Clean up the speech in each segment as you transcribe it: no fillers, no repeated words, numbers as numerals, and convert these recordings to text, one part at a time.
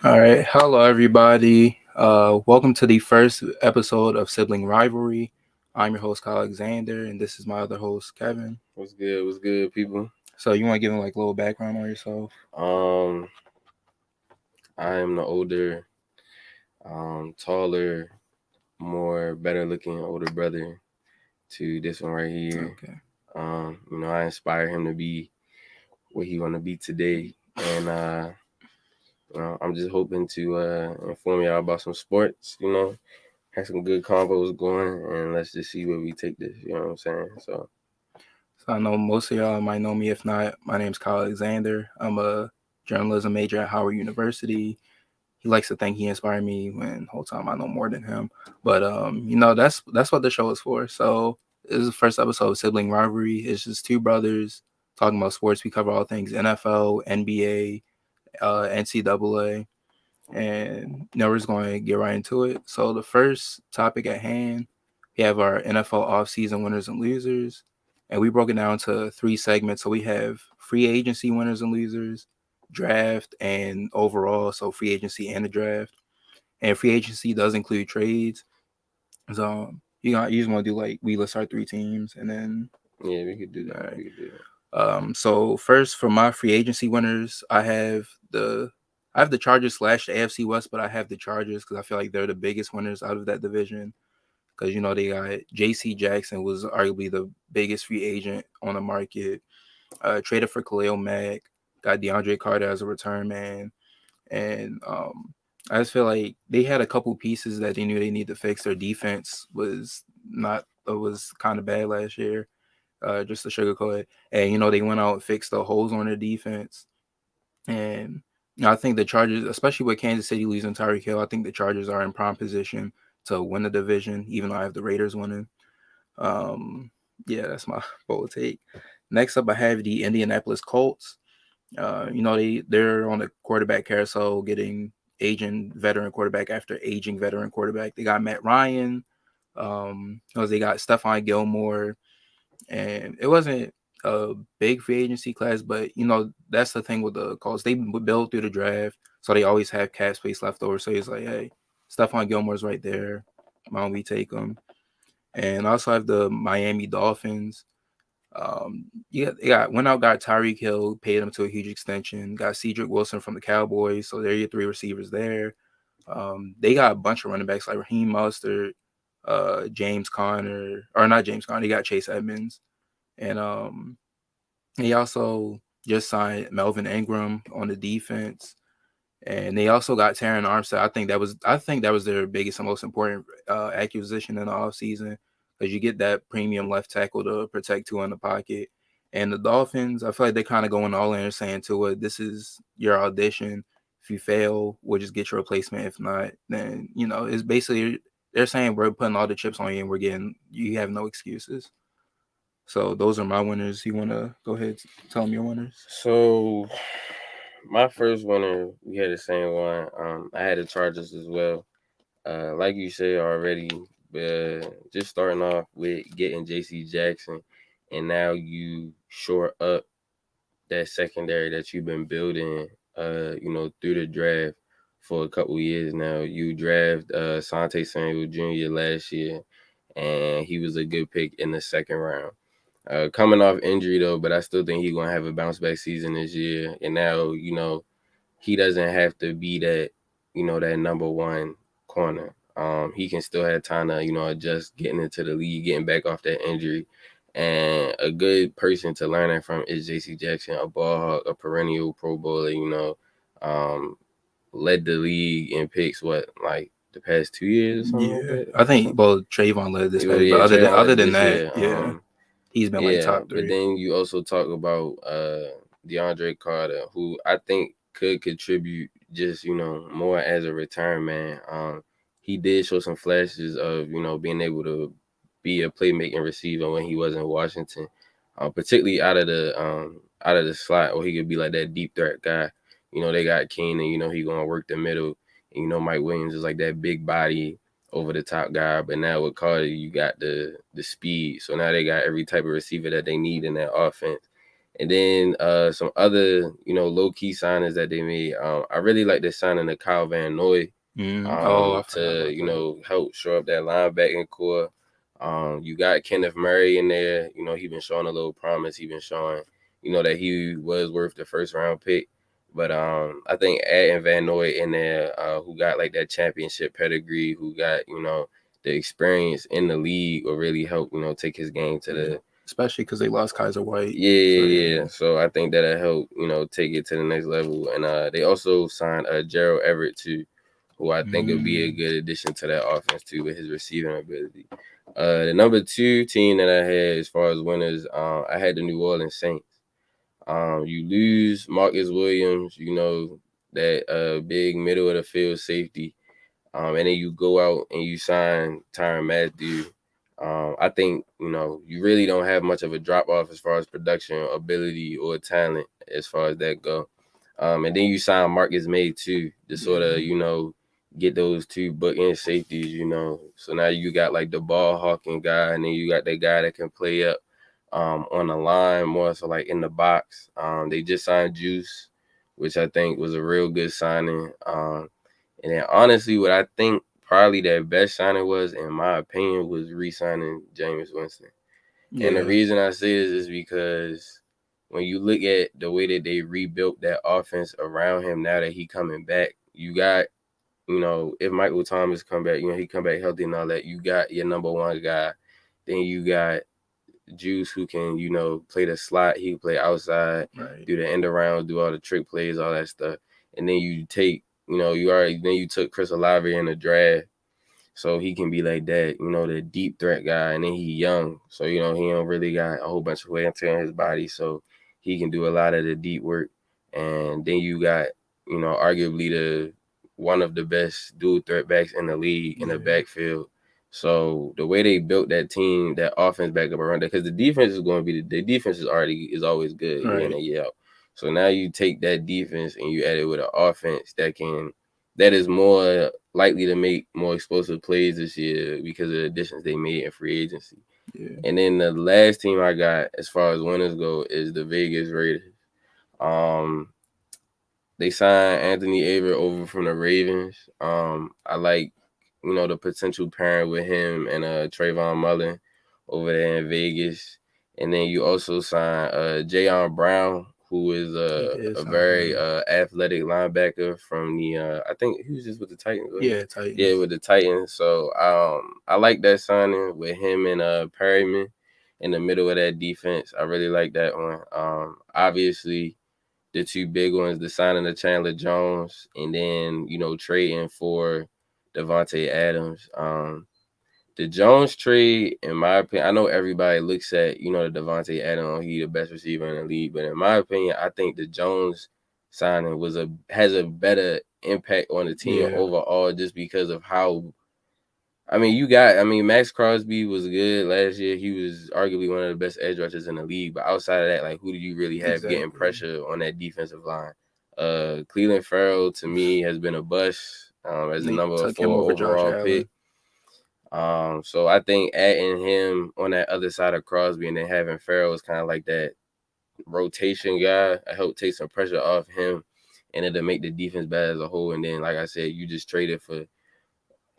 All right. Hello, everybody. Welcome to the first episode of Sibling Rivalry. I'm your host, Kyle Alexander, and this is my other host, Kevin. What's good? What's good, people? So, you want to give them like a little background on yourself? Um, I am the older, taller, more better looking older brother to this one right here. Okay. I inspire him to be what he want to be today, and I'm just hoping to inform y'all about some sports. Have some good combos going, and let's just see where we take this. You know what I'm saying? So, I know most of y'all might know me. If not, my name's Kyle Alexander. I'm a journalism major at Howard University. He likes to think he inspired me when the whole time I know more than him. But that's what the show is for. So this is the first episode of Sibling Rivalry. It's just two brothers talking about sports. We cover all things NFL, NBA, NCAA, and we're just going to get right into it. So the first topic at hand, we have our NFL offseason winners and losers, and we broke it down to three segments. So we have free agency winners and losers, draft, and overall. So free agency and the draft, and free agency does include trades. So you just want to do like we list our three teams, and then yeah, we could do all that. right. We could do that. So first for my free agency winners, I have the Chargers / the AFC West, but I have the Chargers because I feel like they're the biggest winners out of that division. Because they got J.C. Jackson was arguably the biggest free agent on the market. Traded for Khalil Mack, got DeAndre Carter as a return man, and I just feel like they had a couple pieces that they knew they needed to fix. Their defense was kind of bad last year, just to sugarcoat it. And they went out and fixed the holes on their defense. And I think the Chargers, especially with Kansas City losing Tyreek Hill, I think the Chargers are in prime position to win the division, even though I have the Raiders winning. Um, yeah, that's my bold take. Next up, I have the Indianapolis Colts. They're on the quarterback carousel, getting aging veteran quarterback after aging veteran quarterback. They got Matt Ryan. They got Stephon Gilmore, and it wasn't a big free agency class, but that's the thing with the Colts. They build through the draft, so they always have cap space left over. So it's like, hey, Stephon Gilmore's right there. Why don't we take him? And I also have the Miami Dolphins. They went out, got Tyreek Hill, paid him to a huge extension. Got Cedric Wilson from the Cowboys, so they're your three receivers there. They got a bunch of running backs like Raheem Mostert, James Conner, or not James Conner. They got Chase Edmonds, and he also just signed Melvin Ingram on the defense, and they also got Terran Armstead. I think that was their biggest and most important acquisition in the offseason, because you get that premium left tackle to protect two in the pocket. And the Dolphins, I feel like they're kind of going all in and saying to it, this is your audition. If you fail, we'll just get your replacement. If not, then it's basically they're saying we're putting all the chips on you and you have no excuses. So those are my winners. You want to go ahead and tell them your winners? So my first winner, we had the same one. I had the Chargers as well. Like you said already, just starting off with getting J.C. Jackson, and now you shore up that secondary that you've been building, through the draft for a couple years now. You draft Sante Samuel Jr. last year, and he was a good pick in the second round. Coming off injury though, but I still think he's gonna have a bounce back season this year. And now, he doesn't have to be that, that number one corner. He can still have time to, adjust getting into the league, getting back off that injury. And a good person to learn that from is J.C. Jackson, a ball hawk, a perennial Pro Bowler. Um, led the league in picks like the past 2 years or something like Yeah, that. I think Trayvon led this Well, past, but yeah, other than Trayvon other led than this that, year. yeah, he's been like Yeah, top but three. then you also talk about DeAndre Carter, who I think could contribute just, more as a return man. He did show some flashes of, being able to be a playmaking receiver when he was in Washington, particularly out of the slot, or he could be like that deep threat guy. They got Keenan, he gonna work the middle. And, Mike Williams is like that big body over the top guy, but now with Carter, you got the speed. So now they got every type of receiver that they need in that offense. And then some other, low key signings that they made. I really like the signing of Kyle Van Noy Oh, I forgot to, about that. help shore up that linebacking core. You got Kenneth Murray in there. He been showing a little promise. He been showing, that he was worth the first round pick. But I think adding Van Noy in there, who got like that championship pedigree, who got, the experience in the league will really help, take his game to Yeah, the especially because they lost Kaiser White. yeah, So yeah, yeah. yeah. So I think that'll help, take it to the next level. And they also signed Gerald Everett too, who I think would be a Mm, good addition to that offense too with his receiving ability. The number two team that I had as far as winners, I had the New Orleans Saints. You lose Marcus Williams, that big middle of the field safety. And then you go out and you sign Tyrann Mathieu. I think you really don't have much of a drop off as far as production, ability, or talent as far as that go. And then you sign Marcus May too, to sort of yeah, get those two bookend safeties. So now you got like the ball hawking guy, and then you got that guy that can play up on the line more so like in the box. They just signed Juice, which I think was a real good signing. And then honestly, what I think probably their best signing was, in my opinion, was re-signing Jameis Winston. And the yeah, reason I say this is because when you look at the way that they rebuilt that offense around him now that he coming back, you got, if Michael Thomas come back, he come back healthy and all that, you got your number one guy. Then you got Juice who can, play the slot. He can play outside, right. do the end around, do all the trick plays, all that stuff. And then you take, you took Chris Olave in the draft. So he can be like that, the deep threat guy. And then he young. So, he don't really got a whole bunch of wear and tear in his body. So he can do a lot of the deep work. And then you got, arguably the one of the best dual threat backs in the league in the Yeah, backfield. So the way they built that team, that offense back up around that, because the defense is going to be the defense is always good year in right. and year out. So now you take that defense and you add it with an offense that is more likely to make more explosive plays this year because of the additions they made in free agency. Yeah, And then the last team I got as far as winners go is the Vegas Raiders. Um, they signed Anthony Aver over from the Ravens. I like, the potential pairing with him and Trayvon Mullen over there in Vegas. And then you also signed Jayon Brown, who is he did a sound very right. athletic linebacker from the I think he was just with the Titans, wasn't he? Yeah, Yeah, Titans. with the Titans. So I like that signing with him and Perryman in the middle of that defense. I really like that one. Obviously the two big ones, the signing of Chandler Jones and then, trading for Devontae Adams. The Jones trade, in my opinion, I know everybody looks at, the Devontae Adams, he the best receiver in the league, but in my opinion, I think the Jones signing has a better impact on the team Yeah, overall just because of how Max Crosby was good last year. He was arguably one of the best edge rushers in the league. But outside of that, like, who do you really have getting exactly. pressure on that defensive line? Cleveland Farrell to me has been a bust as a They number took him four over Josh overall pick. Allen. So I think adding him on that other side of Crosby and then having Farrell is kind of like that rotation guy. I help take some pressure off him and it'll make the defense better as a whole. And then, like I said, you just traded for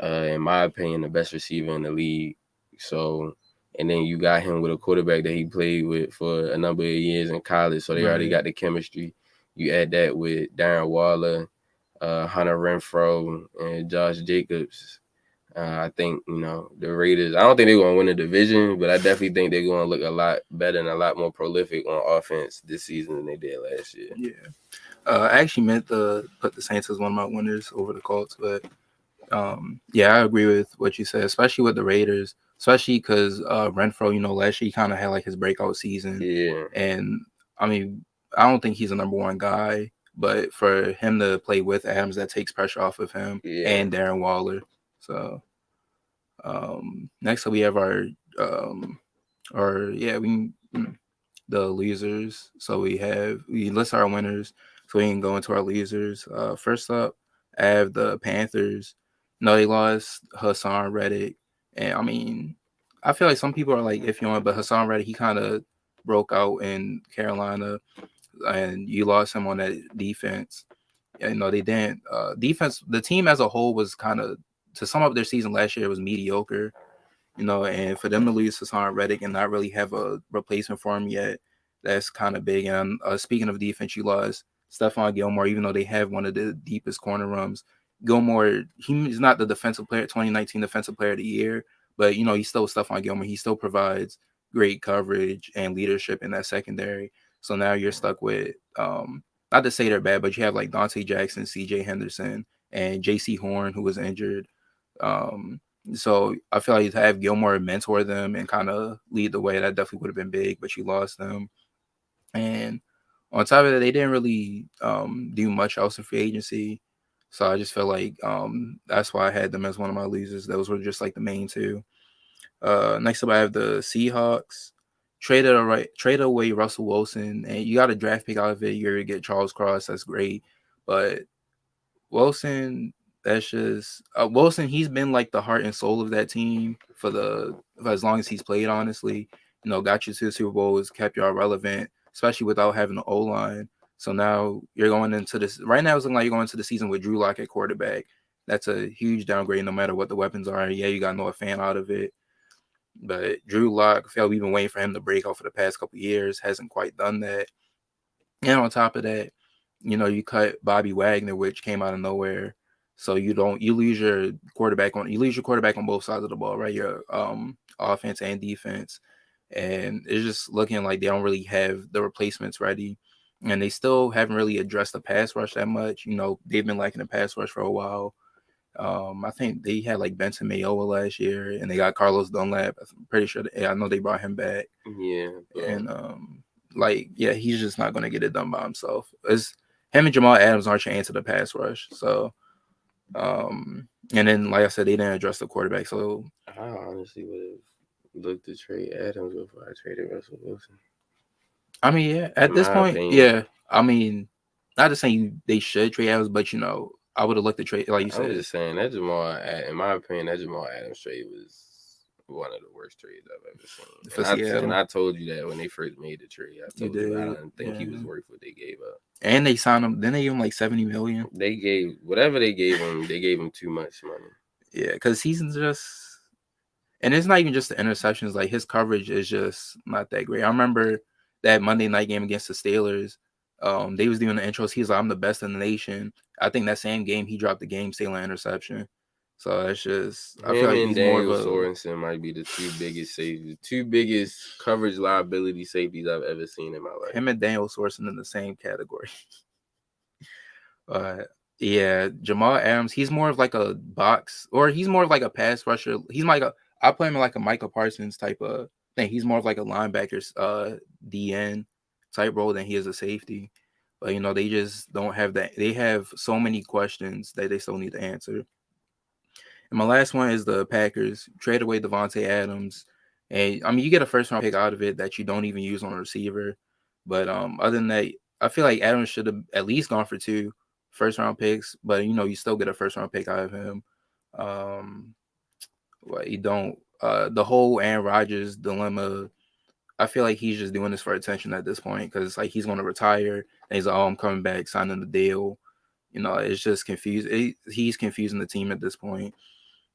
in my opinion, the best receiver in the league. So, and then you got him with a quarterback that he played with for a number of years in college. So they already Right. got the chemistry. You add that with Darren Waller, Hunter Renfro, and Josh Jacobs. I think, the Raiders, I don't think they're going to win the division, but I definitely think they're going to look a lot better and a lot more prolific on offense this season than they did last year. Yeah. I actually meant to put the Saints as one of my winners over the Colts, but yeah, I agree with what you said, especially with the Raiders, especially because Renfro, last year he kind of had like his breakout season, Yeah, and I mean, I don't think he's a number one guy, but for him to play with Adams, that takes pressure off of him yeah, and Darren Waller. So next up we have um, yeah, the losers. So we list our winners, so we can go into our losers. First up, I have the Panthers. No, they lost Hassan Reddick, and I mean, I feel like some people are like iffy on it, but Hassan Reddick, he kind of broke out in Carolina, and you lost him on that defense. They didn't. Defense, the team as a whole was kind of, to sum up their season last year, was mediocre. And for them to lose Hassan Reddick and not really have a replacement for him yet, that's kind of big. And speaking of defense, you lost Stephon Gilmore, even though they have one of the deepest corner rooms. Gilmore, he's not the defensive player, 2019 defensive player of the year, but he's still Stephon Gilmore. He still provides great coverage and leadership in that secondary. So now you're stuck with, not to say they're bad, but you have like Dante Jackson, C.J. Henderson, and J.C. Horn, who was injured. So I feel like to have Gilmore mentor them and kind of lead the way, that definitely would have been big, but you lost them. And on top of that, they didn't really do much else in free agency. So I just feel like that's why I had them as one of my losers. Those were just like the main two. Next up, I have the Seahawks. Trade away Russell Wilson, and you got a draft pick out of it. You're gonna get Charles Cross. That's great, but Wilson, that's just Wilson. He's been like the heart and soul of that team for as long as he's played. Honestly, got you to the Super Bowl, has kept y'all relevant, especially without having an O line. So now you're going into this. Right now, it's looking like you're going into the season with Drew Lock at quarterback. That's a huge downgrade, no matter what the weapons are. Yeah, you got Noah Fan out of it, but Drew Lock, I feel we've been waiting for him to break out for the past couple of years. Hasn't quite done that. And on top of that, you cut Bobby Wagner, which came out of nowhere. So you lose your quarterback on both sides of the ball, right? Your offense and defense. And it's just looking like they don't really have the replacements ready. And they still haven't really addressed the pass rush that much. They've been lacking the pass rush for a while. I think they had like Benson Mayowa last year, and they got Carlos Dunlap. I'm pretty sure. I know they brought him back. Yeah, And he's just not going to get it done by himself. It's him and Jamal Adams aren't your answer to the pass rush. So, and then like I said, they didn't address the quarterback. So I honestly would have looked to trade Adams before I traded Russell Wilson. I mean, yeah, at In this my point, opinion, yeah. I mean, not to say they should trade Adams, but I would have looked at trade like you I'm said. just saying that in my opinion, that Jamal Adams trade was one of the worst trades I've ever For seen. And Seattle. I told you that when they first made the trade. I You told you I did, don't think he yeah. was worth what they gave up. And they signed him. Then they gave him like $70 million. They gave whatever they gave him too much money. Yeah, because he's just, and it's not even just the interceptions. Like his coverage is just not that great. I remember that Monday night game against the Steelers. They was doing the intros. He's like, "I'm the best in the nation." I think that same game he dropped the game-stealing interception. So that's just, I feel Him like and he's more of Daniel a Sorensen might be the two biggest coverage liability safeties I've ever seen in my life. him and Daniel Sorensen in the same category. Yeah, Jamal Adams, he's more of like a box, or he's more of like a pass rusher. I play him in like a Micah Parsons type of thing. He's more of like a linebacker, DN type role than he is a safety. But they just don't have that. They have so many questions that they still need to answer. And my last one is the Packers trade away Devontae Adams, and I mean you get a first round pick out of it that you don't even use on a receiver. But other than that, I feel like Adams should have at least gone for 2 first round picks. But you still get a first round pick out of him. Well, you don't. The whole Aaron Rodgers dilemma. I feel like he's just doing this for attention at this point because it's like he's going to retire and he's like, "Oh, I'm coming back, signing the deal." It's just confused. He's confusing the team at this point.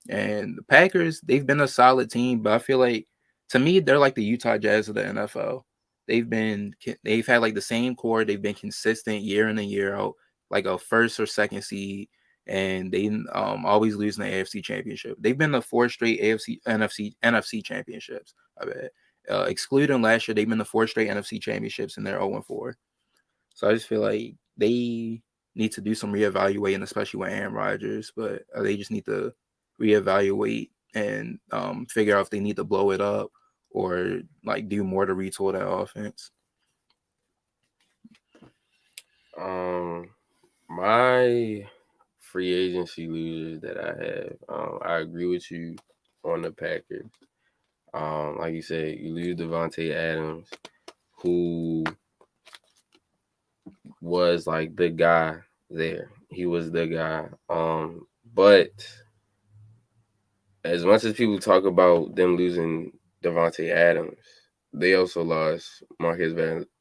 And the Packers, they've been a solid team, but I feel like to me, they're like the Utah Jazz of the NFL. They've had like the same core. They've been consistent year in and year out, like a first or second seed, and they always lose in the AFC Championship. They've been the 4 straight NFC championships. I bet. Excluding last year, they've been the 4 straight NFC championships, and they're 0-4. So I just feel like they need to do some reevaluating, especially with Aaron Rodgers. But they just need to reevaluate and figure out if they need to blow it up or like do more to retool that offense. My free agency losers that I have, I agree with you on the Packers. Like you said, you lose Devontae Adams, who was like the guy there. He was the guy. But as much as people talk about them losing Devontae Adams, they also lost Marquez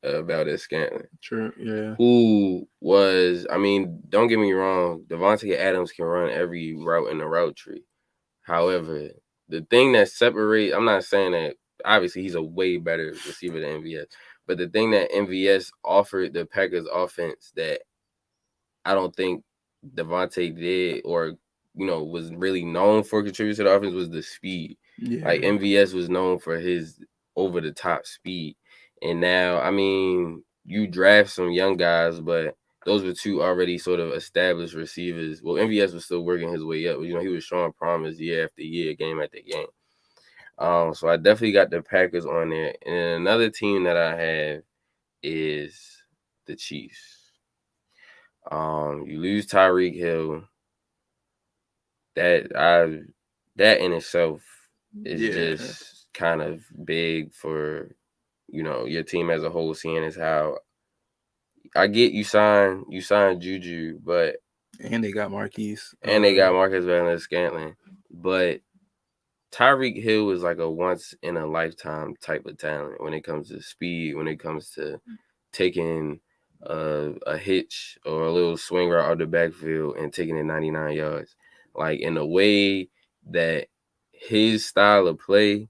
Valdez-Scantling, True. Yeah. who was, I mean, don't get me wrong, Devontae Adams can run every route in the route tree. However, the thing that separates, I'm not saying that, obviously he's a way better receiver than MVS, but the thing that MVS offered the Packers offense that I don't think Devontae did, or was really known for contributing to the offense, was the speed. Like Yeah. MVS was known for his over the top speed. And now, I mean, you draft some young guys, but those were two already sort of established receivers. Well, MVS was still working his way up. He was showing promise year after year, game after game. So I definitely got the Packers on there. And then another team that I have is the Chiefs. You lose Tyreek Hill. That I that in itself is Yeah. just kind of big for your team as a whole. Seeing as how I get you signed Juju, but And they got Marquise. and they got Marcus Valdez-Scantling, but Tyreek Hill is like a once in a lifetime type of talent when it comes to speed, when it comes to taking a hitch or a little swing route out the backfield and taking it 99 yards. Like in a way that his style of play,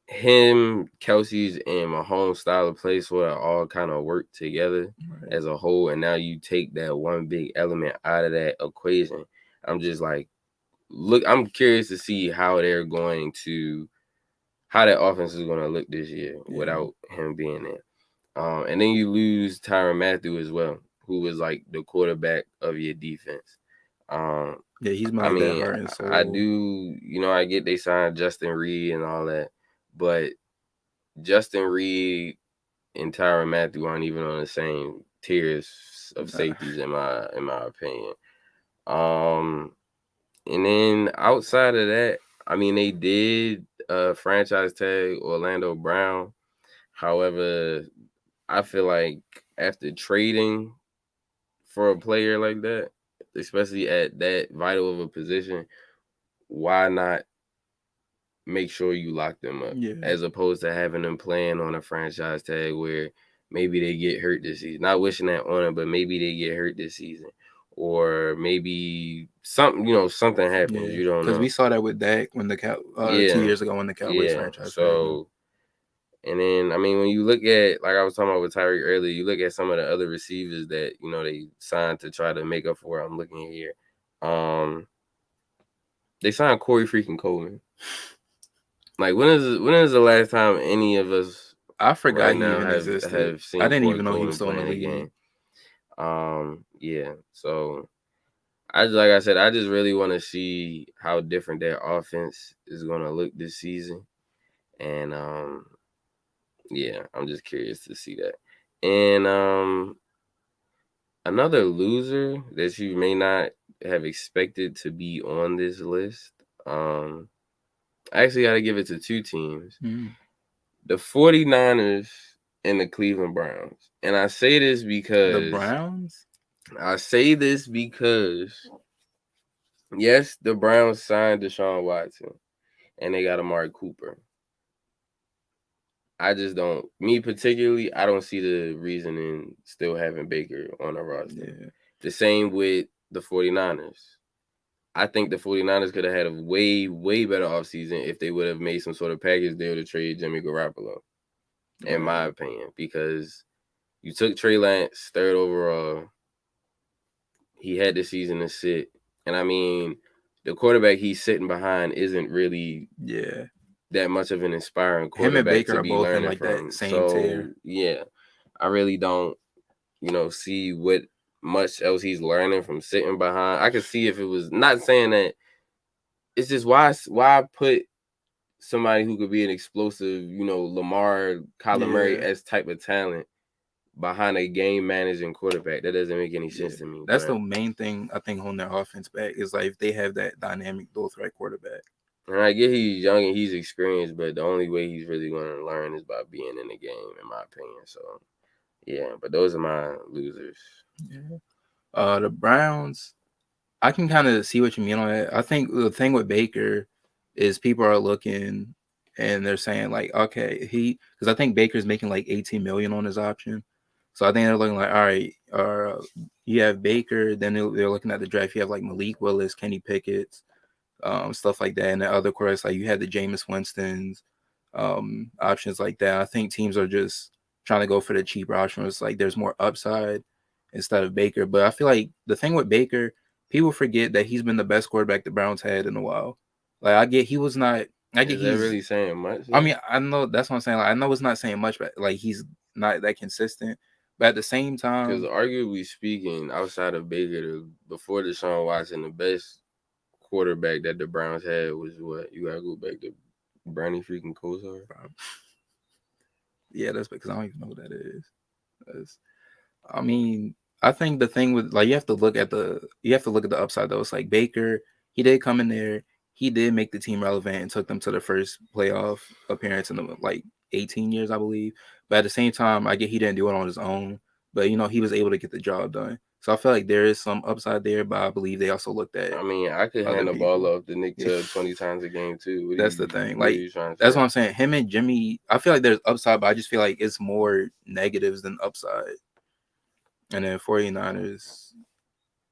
him, Kelsey's, and Mahomes' style of play sort of all kind of work together Right. as a whole. And now you take that one big element out of that equation. I'm just like, I'm curious to see how that offense is going to look this year Yeah. without him being there. And then you lose Tyrann Mathieu as well, who was like the quarterback of your defense. Um, Yeah. He's my I like that mean, heart and I soul. do, I get they signed Justin Reed and all that, but Justin Reed and Tyrann Mathieu aren't even on the same tiers of Nah. safeties in my opinion. Um, and then outside of that, I mean, they did franchise tag Orlando Brown. However, I feel like after trading for a player like that, especially at that vital of a position, why not make sure you lock them up Yeah. as opposed to having them playing on a franchise tag where maybe they get hurt this season. Not wishing that on them, but maybe they get hurt this season. Or maybe something happens. Yeah. You don't Because know. we saw that with Dak when the 2 years ago when the Cowboys Yeah. franchise tagged him. So, and then I mean, when you look at, like I was talking about with Tyreek earlier, you look at some of the other receivers that they signed to try to make up for it. I'm looking here. They signed Corey freaking Coleman. Like when is the last time any of us I forgot right he now even have existed. have I seen didn't Corey even know he was Coleman still in the playing a league. game? Yeah. So like I said, I just really want to see how different their offense is gonna look this season, and yeah, I'm just curious to see that. And another loser that you may not have expected to be on this list. I actually got to give it to two teams. Mm. The 49ers and the Cleveland Browns. And The Browns? I say this because yes, the Browns signed Deshaun Watson and they got Amari Cooper. I just don't, me particularly, I don't see the reason in still having Baker on the roster. Yeah. The same with the 49ers. I think the 49ers could have had a way, way better offseason if they would have made some sort of package deal to trade Jimmy Garoppolo, in my Right. opinion, because you took Trey Lance, third overall. He had the season to sit. And I mean, the quarterback he's sitting behind isn't really Yeah. that much of an inspiring Him and quarterback Baker to are be both in learning like that from. same So, tier. yeah, I really don't, see what much else he's learning from sitting behind. I could see if it was, not saying that, it's just why put somebody who could be an explosive, Lamar, Kyler Murray Yeah. as type of talent behind a game managing quarterback. That doesn't make any Yeah. sense to me. That's But the main thing I think holding their offense back is like if they have that dynamic dual threat quarterback. and I get he's young and he's experienced, but the only way he's really going to learn is by being in the game, in my opinion. So yeah, but those are my losers. Yeah. The Browns, I can kind of see what you mean on that. I think the thing with Baker is people are looking and they're saying like, okay, because I think Baker's making like 18 million on his option, so I think they're looking like, all right, you have Baker, then they're looking at the draft. You have like Malik Willis, Kenny Pickett, stuff like that, and the other quarterbacks like you had the Jameis Winston's, options like that. I think teams are just trying to go for the cheaper option. It's like there's more upside instead of Baker, but I feel like the thing with Baker, people forget that he's been the best quarterback the Browns had in a while. Like I get he was not. I get Is that he's really saying much? I Though? mean, I know that's what I'm saying. Like, I know it's not saying much, but like he's not that consistent. But at the same Because time, arguably speaking, outside of Baker, before Deshaun Watson, the best quarterback that the Browns had was what? You gotta go back to Brownie freaking Kosar. yeah, that's because I don't even know what that is. That's, I mean, I think the thing with like you have to look at the upside though. It's like Baker, he did come in there, he did make the team relevant and took them to the first playoff appearance in the, like 18 years, I believe. But at the same time, I get he didn't do it on his own, but he was able to get the job done. So I feel like there is some upside there, but I believe they also looked at I mean, I could other hand the ball people. off to Nick Yeah, Chubb 20 times a game too. that's the thing. What are Like you trying to that's say? what I'm saying. Him and Jimmy, I feel like there's upside, but I just feel like it's more negatives than upside. And then 49ers,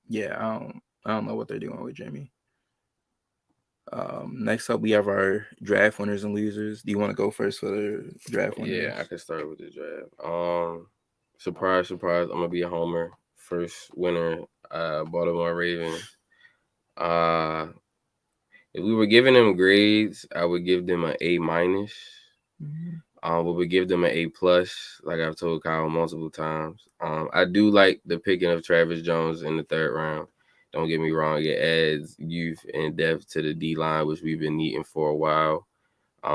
yeah, I don't know what they're doing with Jimmy. Next up, we have our draft winners and losers. Do you want to go first for the draft Yeah, I winners? can start with the draft. Surprise, surprise, I'm gonna be a homer. First winner, Baltimore Ravens. Uh, if we were giving them grades, I would give them an A minus. Mm-hmm. We would give them an A plus, like I've told Kyle multiple times. I do like the picking of Travis Jones in the third round. Don't get me wrong; it adds youth and depth to the D line, which we've been needing for a while.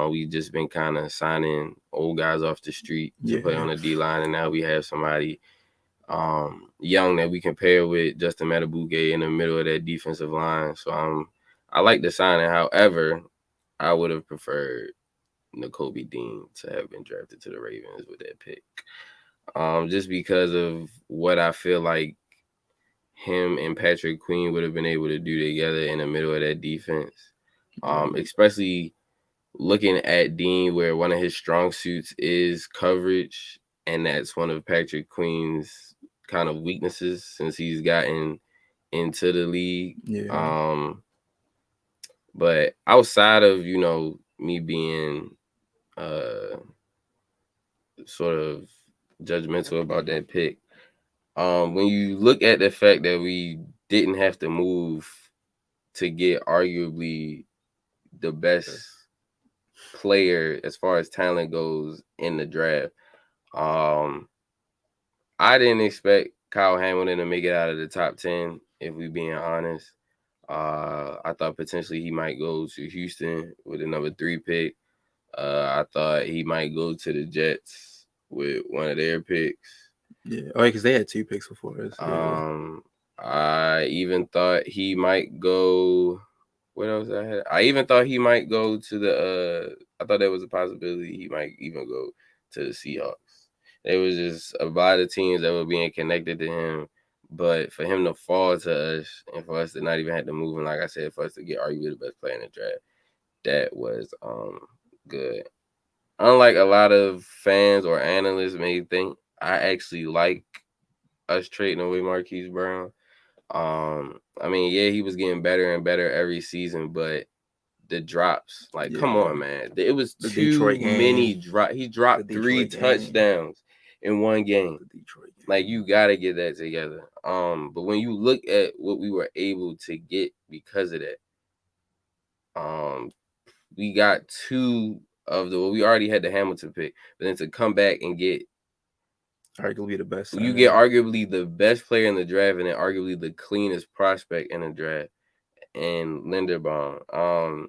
We've just been kind of signing old guys off the street to play Yeah, on the D line, and now we have somebody young that we can pair with Justin Matabuke in the middle of that defensive line. So I like the signing. However, I would have preferred Nakobe Dean to have been drafted to the Ravens with that pick. Just because of what I feel like him and Patrick Queen would have been able to do together in the middle of that defense. right. Especially looking at Dean, where one of his strong suits is coverage, and that's one of Patrick Queen's kind of weaknesses since he's gotten into the league. Yeah, Um, but outside of me being sort of judgmental about that pick, when you look at the fact that we didn't have to move to get arguably the best player as far as talent goes in the draft. Um, I didn't expect Kyle Hamilton to make it out of the top 10, if we being honest. I thought potentially he might go to Houston with a number 3 pick. I thought he might go to the Jets with one of their picks. yeah. Oh, because they had 2 picks before us. Yeah, Um, I even thought he might go. What else I had? I even thought he might go to the. I thought there was a possibility he might even go to the Seahawks. There was just a lot of teams that were being connected to him, but for him to fall to us and for us to not even have to move, and like I said, for us to get arguably the best player in the draft, that was good. Unlike a lot of fans or analysts may think, I actually like us trading away Marquise Brown. I mean, yeah, he was getting better and better every season, but the drops, like, come yeah. on, man, it was The too Detroit many game, drop. He the dropped 3 Detroit game, touchdowns in one game. the Detroit Like, game. you gotta get that together. But when you look at what we were able to get because of that, we got 2 of the. Well, we already had the Hamilton pick, but then to come back and get Arguably the best you get center. arguably the best player in the draft and then arguably the cleanest prospect in the draft and Linderbaum.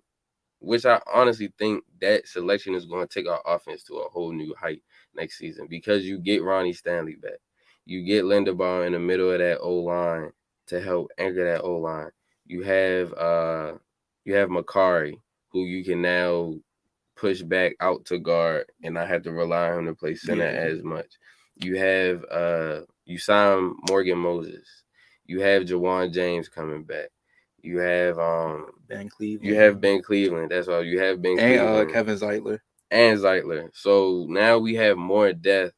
Which I honestly think that selection is going to take our offense to a whole new height next season because you get Ronnie Stanley back. You get Linderbaum in the middle of that O line to help anchor that O line. You have Makari, who you can now push back out to guard and not have to rely on him to play center Yeah, as much. You sign Morgan Moses. You have Jawan James coming back. You have Ben Cleveland. you have Ben Cleveland. That's all. You have Ben and Cleveland Kevin Zeitler. and Zeitler. So now we have more depth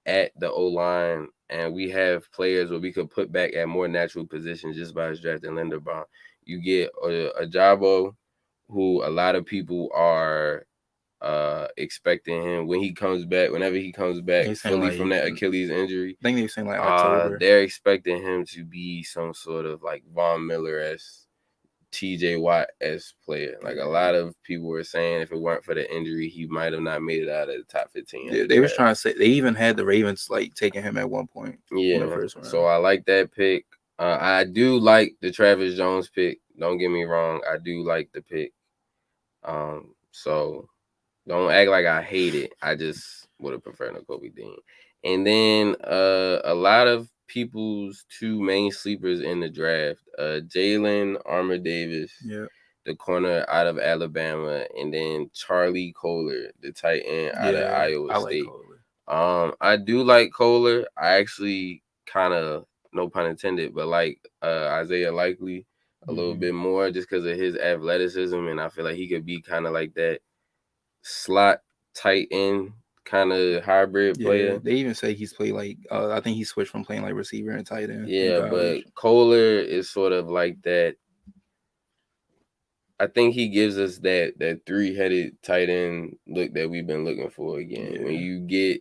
at the O line, and we have players where we could put back at more natural positions just by drafting Linderbaum. You get a Jabo, who a lot of people are expecting him when he comes back, whenever he comes back They saying fully like from that Achilles injury. I think they were saying like October. They're expecting him to be some sort of like Von Miller as TJ Watt as player. Like a lot of people were saying if it weren't for the injury, he might have not made it out of the top 15. Yeah, they was trying to say they even had the Ravens like taking him at one point in the first round. So I like that pick. I do like the Travis Jones pick. Don't get me wrong. I do like the pick. So don't act like I hate it. I just would have preferred Kobe Dean. And then a lot of people's two main sleepers in the draft, Jalen Armour Davis, the corner out of Alabama, and then Charlie Kohler, the tight end out of Iowa State. Like Kohler. I do like Kohler. I actually kind of, no pun intended, but like Isaiah Likely a little bit more just because of his athleticism, and I feel like he could be kind of like that slot tight end kind of hybrid player. They even say he's played like I think he switched from playing like receiver and tight end. Yeah, but Kohler is sort of like that. I think he gives us that 3-headed tight end look that we've been looking for again. When you get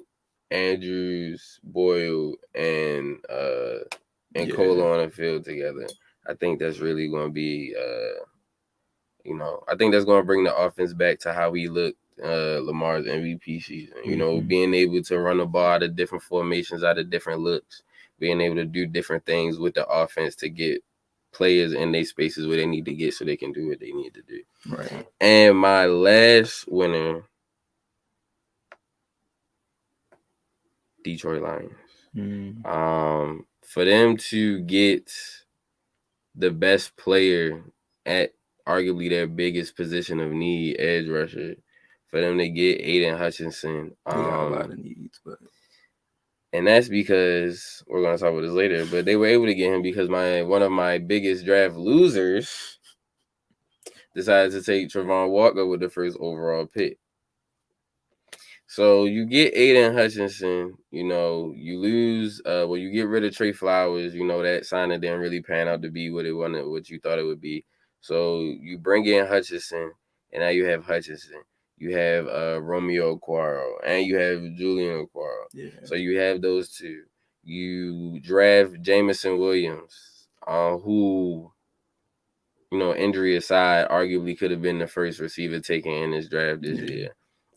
Andrews, Boyle, and Kohler on the field together, I think that's really going to be, I think that's going to bring the offense back to how we looked Lamar's MVP season. Being able to run the ball out of different formations, out of different looks, being able to do different things with the offense to get players in their spaces where they need to get so they can do what they need to do. Right. And my last winner, Detroit Lions. For them to get the best player at arguably their biggest position of need, edge rusher, for them to get Aiden Hutchinson. They got a lot of needs, but and that's because we're gonna talk about this later, but they were able to get him because one of my biggest draft losers decided to take Trevon Walker with the first overall pick. So you get Aiden Hutchinson, you lose, you get rid of Trey Flowers, that signing didn't really pan out to be what you thought it would be. So you bring in Hutchinson, and now you have Hutchinson. You have Romeo Okwara, and you have Julian Okwara. Yeah. So you have those two. You draft Jamison Williams, who, injury aside, arguably could have been the first receiver taken in this draft this year.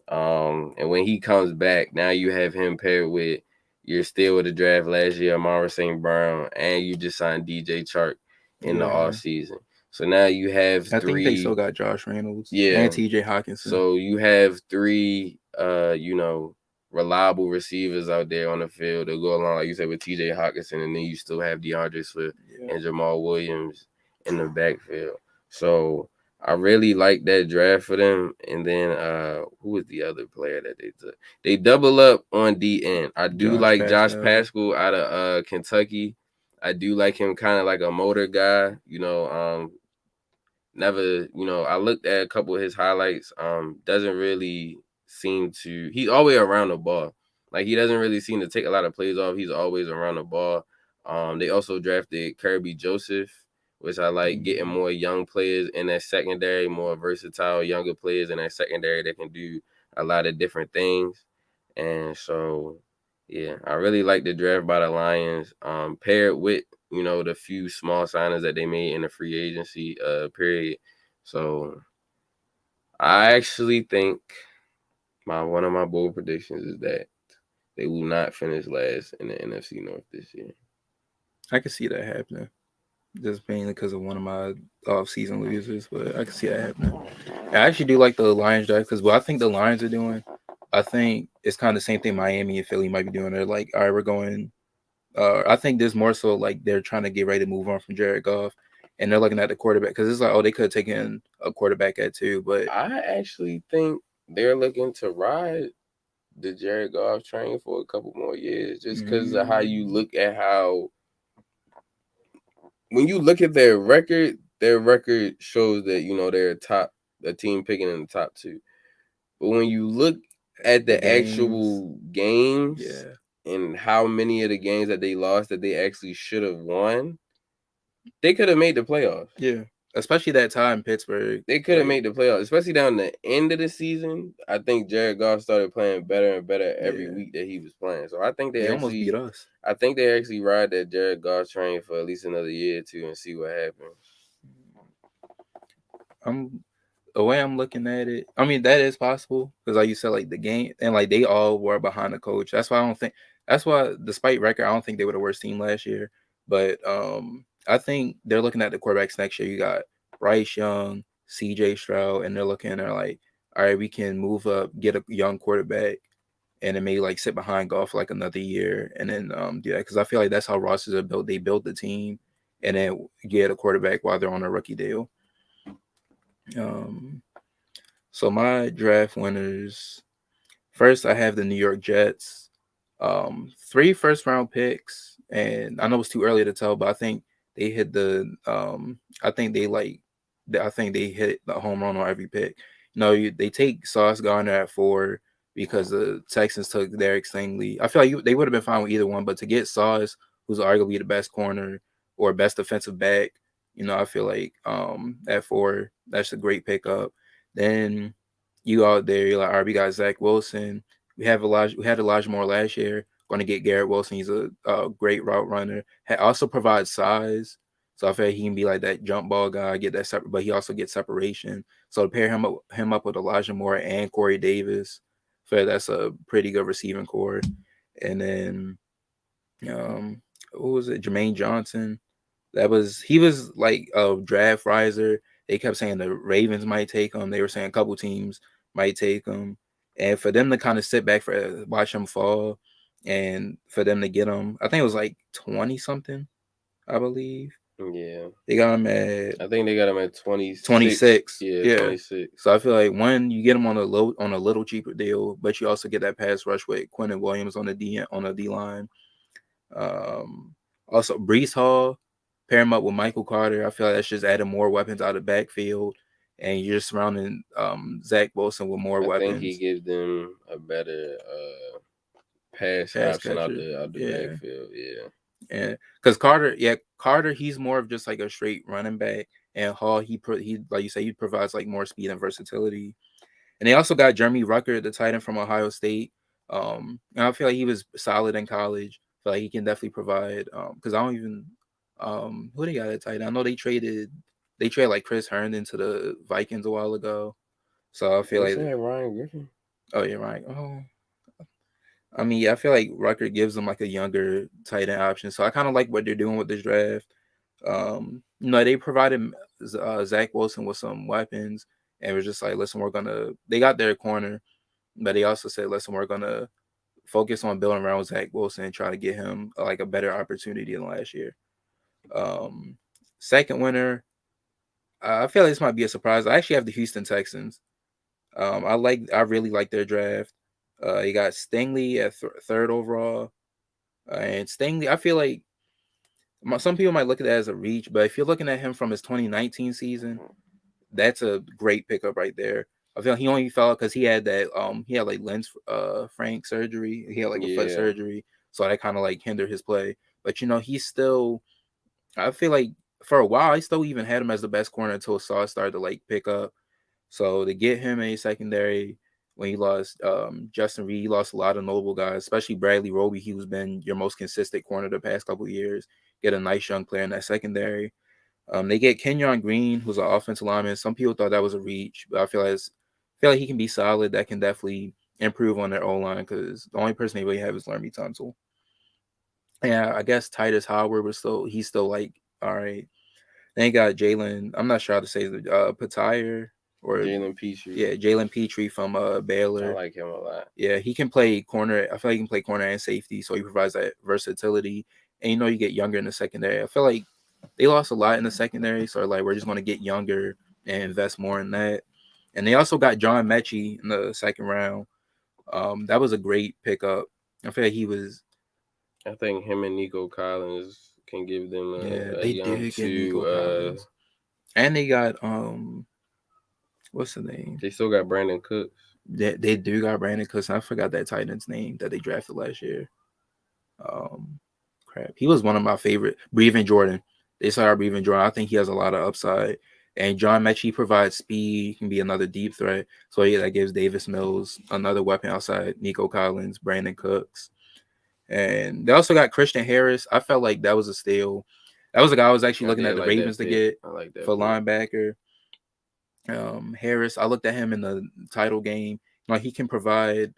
And when he comes back, now you have him paired with your steal with the draft last year, Amara St. Brown, and you just signed DJ Chark in the offseason. So now you have three. I think they still got Josh Reynolds and TJ Hawkinson. So you have three, reliable receivers out there on the field that go along, like you said, with TJ Hawkinson, and then you still have DeAndre Swift and Jamal Williams in the backfield. So I really like that draft for them. And then who was the other player that they took? They double up on DN. I do like Josh Pascal out of Kentucky. I do like him kind of like a motor guy. I looked at a couple of his highlights. Doesn't really seem to. He's always around the ball. Like he doesn't really seem to take a lot of plays off. He's always around the ball. They also drafted Kirby Joseph, which I like, getting more young players in that secondary, more versatile younger players in that secondary that can do a lot of different things. And so, yeah, I really like the draft by the Lions, paired with, the few small signings that they made in the free agency period. So I actually think one of my bold predictions is that they will not finish last in the NFC North this year. I can see that happening. Just mainly because of one of my off-season losers, but I can see that happening. I actually do like the Lions draft because what I think the Lions are doing, I think it's kind of the same thing Miami and Philly might be doing. They're like, all right, we're going. I think there's more so like they're trying to get ready to move on from Jared Goff, and they're looking at the quarterback because it's like, they could have taken a quarterback at 2, but I actually think they're looking to ride the Jared Goff train for a couple more years just because of how you look at how when you look at their record shows that they're a team picking in the top two. But when you look at The the games, actual games yeah, and how many of the games that they lost that they actually should have won, they could have made the playoffs. yeah. Especially that time Pittsburgh, They could have like made the playoffs, especially down the end of the season. I think Jared Goff started playing better and better every yeah, week that he was playing. So I think they almost beat us. I think they actually ride that Jared Goff train for at least another year or two and see what happens. I'm the way I'm looking at it, I mean that is possible because, like you said, like the game and like they all were behind the coach. That's why I don't think. That's why, despite record, I don't think they were the worst team last year. But I think they're looking at the quarterbacks next year. You got Bryce Young, C.J. Stroud, and they're looking. They're like, all right, we can move up, get a young quarterback, and then maybe like sit behind golf for like another year, and then do that because I feel like that's how rosters are built. They build the team, and then get a quarterback while they're on a rookie deal. Um, so my draft winners. First, I have the New York Jets. 3 first round picks, and I know it's too early to tell, but I think they hit the. I think they like. I think they hit the home run on every pick. They take Sauce Gardner at 4 because the Texans took Derek Stingley. I feel like they would have been fine with either one, but to get Sauce, who's arguably the best corner or best defensive back, I feel like at 4, that's a great pickup. Then you out there, you're like, all right, we got Zach Wilson. We had Elijah Moore last year. Going to get Garrett Wilson. He's a great route runner. Also provides size, so I feel like he can be like that jump ball guy. Get that separate, but he also gets separation. So to pair him up with Elijah Moore and Corey Davis, I feel like that's a pretty good receiving core. And then what was it? Jermaine Johnson. He was like a draft riser. They kept saying the Ravens might take him. They were saying a couple teams might take him, and for them to kind of sit back for watch him fall, and for them to get him, I think it was like 20 something, I believe. Yeah, They got him at I think they got him at 26. 26. Yeah, Yeah. 26. So I feel like one, you get him on a little cheaper deal, but you also get that pass rush with Quentin Williams on the D line. Um, Also, Brees Hall, pair him up with Michael Carter. I feel like that's just adding more weapons out of the backfield, and you're just surrounding Zach Wilson with more I think he weapons, gives them a better pass pass option catcher. out the Yeah, backfield. Yeah, and because Carter, he's more of just like a straight running back, and Hall, he like you say, he provides like more speed and versatility. And they also got Jeremy Rucker, the tight end from Ohio State. And I feel like he was solid in college. I feel like he can definitely provide. Because I don't even who they got at tight end. I know they traded like Chris Herndon to the Vikings a while ago. So I feel they like said Ryan Griffin. oh yeah, right. Oh, I mean, yeah, I feel like Rucker gives them like a younger tight end option. So I kind of like what they're doing with this draft. They provided Zach Wilson with some weapons, and it was just like, listen, they got their corner, but they also said, listen, we're gonna focus on building around Zach Wilson and try to get him like a better opportunity than last year. Um, Second winner, I feel like this might be a surprise. I actually have the Houston Texans. I really like their draft. You got Stingley at third overall, and Stingley, I feel like some people might look at that as a reach, but if you're looking at him from his 2019 season, that's a great pickup right there. I feel like he only fell because he had like lens frank surgery. He had like a foot Yeah, surgery, so that kind of like hindered his play. But he's still. I feel like for a while I still even had him as the best corner until Sauce started to like pick up. So to get him in a secondary when he lost Justin Reed, he lost a lot of notable guys, especially Bradley Roby. He was been your most consistent corner the past couple of years. Get a nice young player in that secondary. They get Kenyon Green, who's an offensive lineman. Some people thought that was a reach, but I feel like he can be solid. That can definitely improve on their O line because the only person they really have is Laramie Tunsil. Yeah, I guess Titus Howard he's still like all right. Then you got Jalen. I'm not sure how to say the Patire or Jalen Petrie. yeah, Jalen Petrie from I Baylor. like him a lot. Yeah, he can play corner. I feel like he can play corner and safety, so he provides that versatility. And you get younger in the secondary. I feel like they lost a lot in the secondary, so like we're just going to get younger and invest more in that. And they also got John Mechie in the second round. That was a great pickup. I feel like he was I think him and Nico Collins can give them Yeah, a they young did get Nico two. Collins, and they got what's the name? They still got Brandon Cooks. They do got Brandon Cooks. I forgot that tight end's name that they drafted last year. Um, crap, he was one of my favorite. Breven Jordan. They saw Breven Jordan. I think he has a lot of upside. And John Mechie provides speed. He can be another deep threat. So yeah, that gives Davis Mills another weapon outside Nico Collins, Brandon Cooks. And they also got Christian Harris. I felt like that was a steal. That was a guy I was actually I looking did at the like that Ravens to pick. get I like for that pick. linebacker. Harris, I looked at him in the title game. Like he provides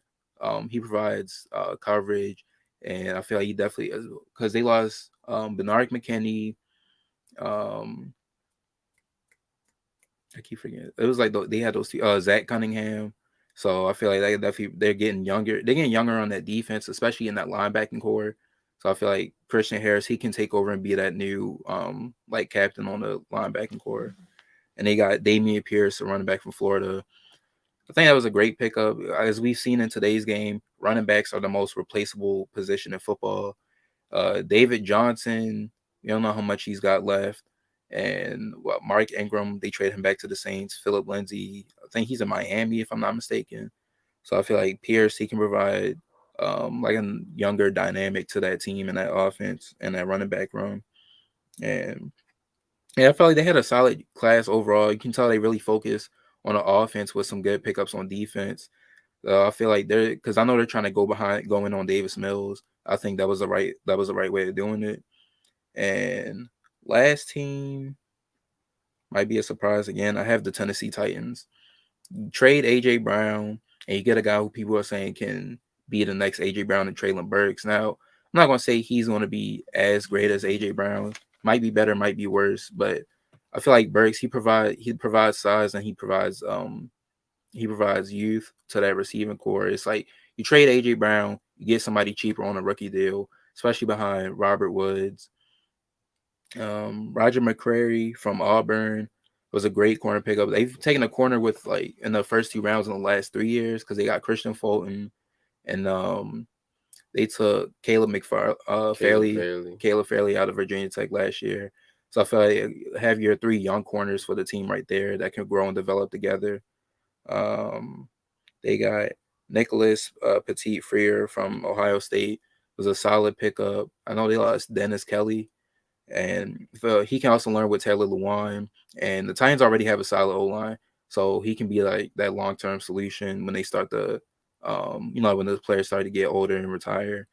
coverage, and I feel like he definitely because they lost Bernard McKinney. Um, I keep forgetting. It was like they had those two, Zach Cunningham. So I feel like they definitely they're getting younger. They're getting younger on that defense, especially in that linebacking core. So I feel like Christian Harris he can take over and be that new like captain on the linebacking core. And they got Damian Pierce, a running back from Florida. I think that was a great pickup. As we've seen in today's game, running backs are the most replaceable position in football. David Johnson, we don't know how much he's got left. And Mark Ingram, they traded him back to the Saints. Philip Lindsay, I think he's in Miami, if I'm not mistaken. So I feel like Pierce, he can provide like a younger dynamic to that team and that offense and that running back room. And yeah, I felt like they had a solid class overall. You can tell they really focused on the offense with some good pickups on defense. I feel like they're because I know they're trying to going on Davis Mills. I think that was the right way of doing it. And last team might be a surprise again. I have the Tennessee Titans. Trade AJ Brown and you get a guy who people are saying can be the next AJ Brown and Traylon Burks. Now, I'm not gonna say he's gonna be as great as AJ Brown. Might be better, might be worse, but I feel like Burks he provides size and he provides youth to that receiving core. It's like you trade AJ Brown, you get somebody cheaper on a rookie deal, especially behind Robert Woods. Roger McCrary from Auburn was a great corner pickup. They've taken a corner with like in the first 2 rounds in the last 3 years because they got Christian Fulton and they took Caleb Fairley. Caleb Fairley out of Virginia Tech last year. So I feel like have your three young corners for the team right there that can grow and develop together. Um, they got Nicholas Petit Freer from Ohio State was a solid pickup. I know they lost Dennis Kelly, and he can also learn with Taylor Lewan. And the Titans already have a solid O line, so he can be like that long term solution when they start to, when the players start to get older and retire.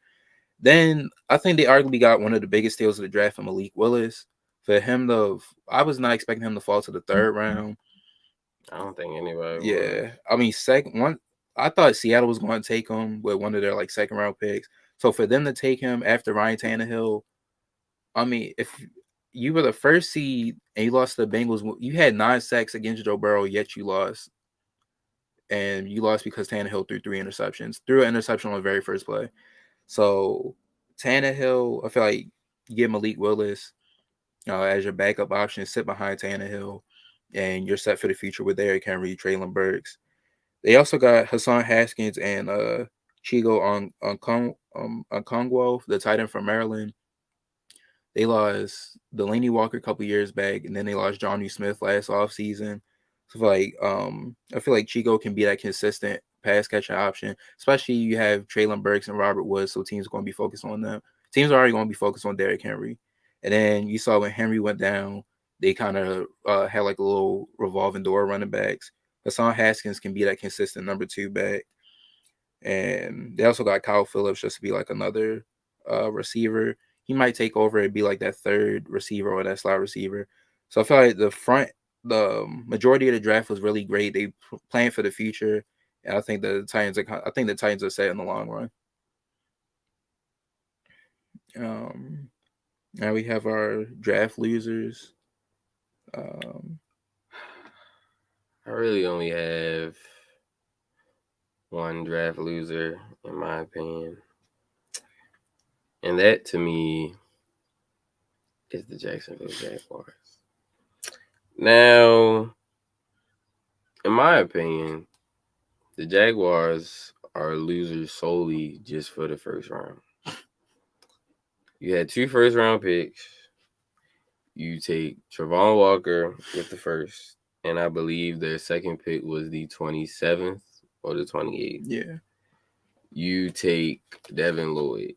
Then I think they arguably got one of the biggest steals of the draft from Malik Willis. For him to, I was not expecting him to fall to the third round. I don't think anybody was. Yeah, I mean, second one. I thought Seattle was going to take him with one of their like second round picks. So for them to take him after Ryan Tannehill, I mean, if you were the first seed and you lost to the Bengals, you had 9 sacks against Joe Burrow, yet you lost, and you lost because Tannehill threw 3 interceptions, threw an interception on the very first play. So Tannehill, I feel like you get Malik Willis as your backup option, sit behind Tannehill, and you're set for the future with Derrick Henry, Traylon Burks. They also got Hassan Haskins and Chigo on Kongwo, the tight end from Maryland. They lost Delaney Walker a couple years back, and then they lost Johnny Smith last offseason. So I feel like Chico can be that consistent pass catching option, especially you have Traylon Burks and Robert Woods, so teams are going to be focused on them. Teams are already going to be focused on Derrick Henry, and then you saw when Henry went down, they kind of had like a little revolving door running backs. Hassan Haskins can be that consistent number 2 back, and they also got Kyle Phillips just to be like another receiver. He might take over and be like that third receiver or that slot receiver. So I feel like the majority of the draft was really great. They planned for the future, and I think the Titans are set in the long run. Um, Now we have our draft losers. Um, I really only have one draft loser, in my opinion. And that to me is the Jacksonville Jaguars. Now, in my opinion, the Jaguars are losers solely just for the first round. You had 2 first-round picks. You take Travon Walker with the first, and I believe their second pick was the 27th or the 28th. Yeah. You take Devin Lloyd.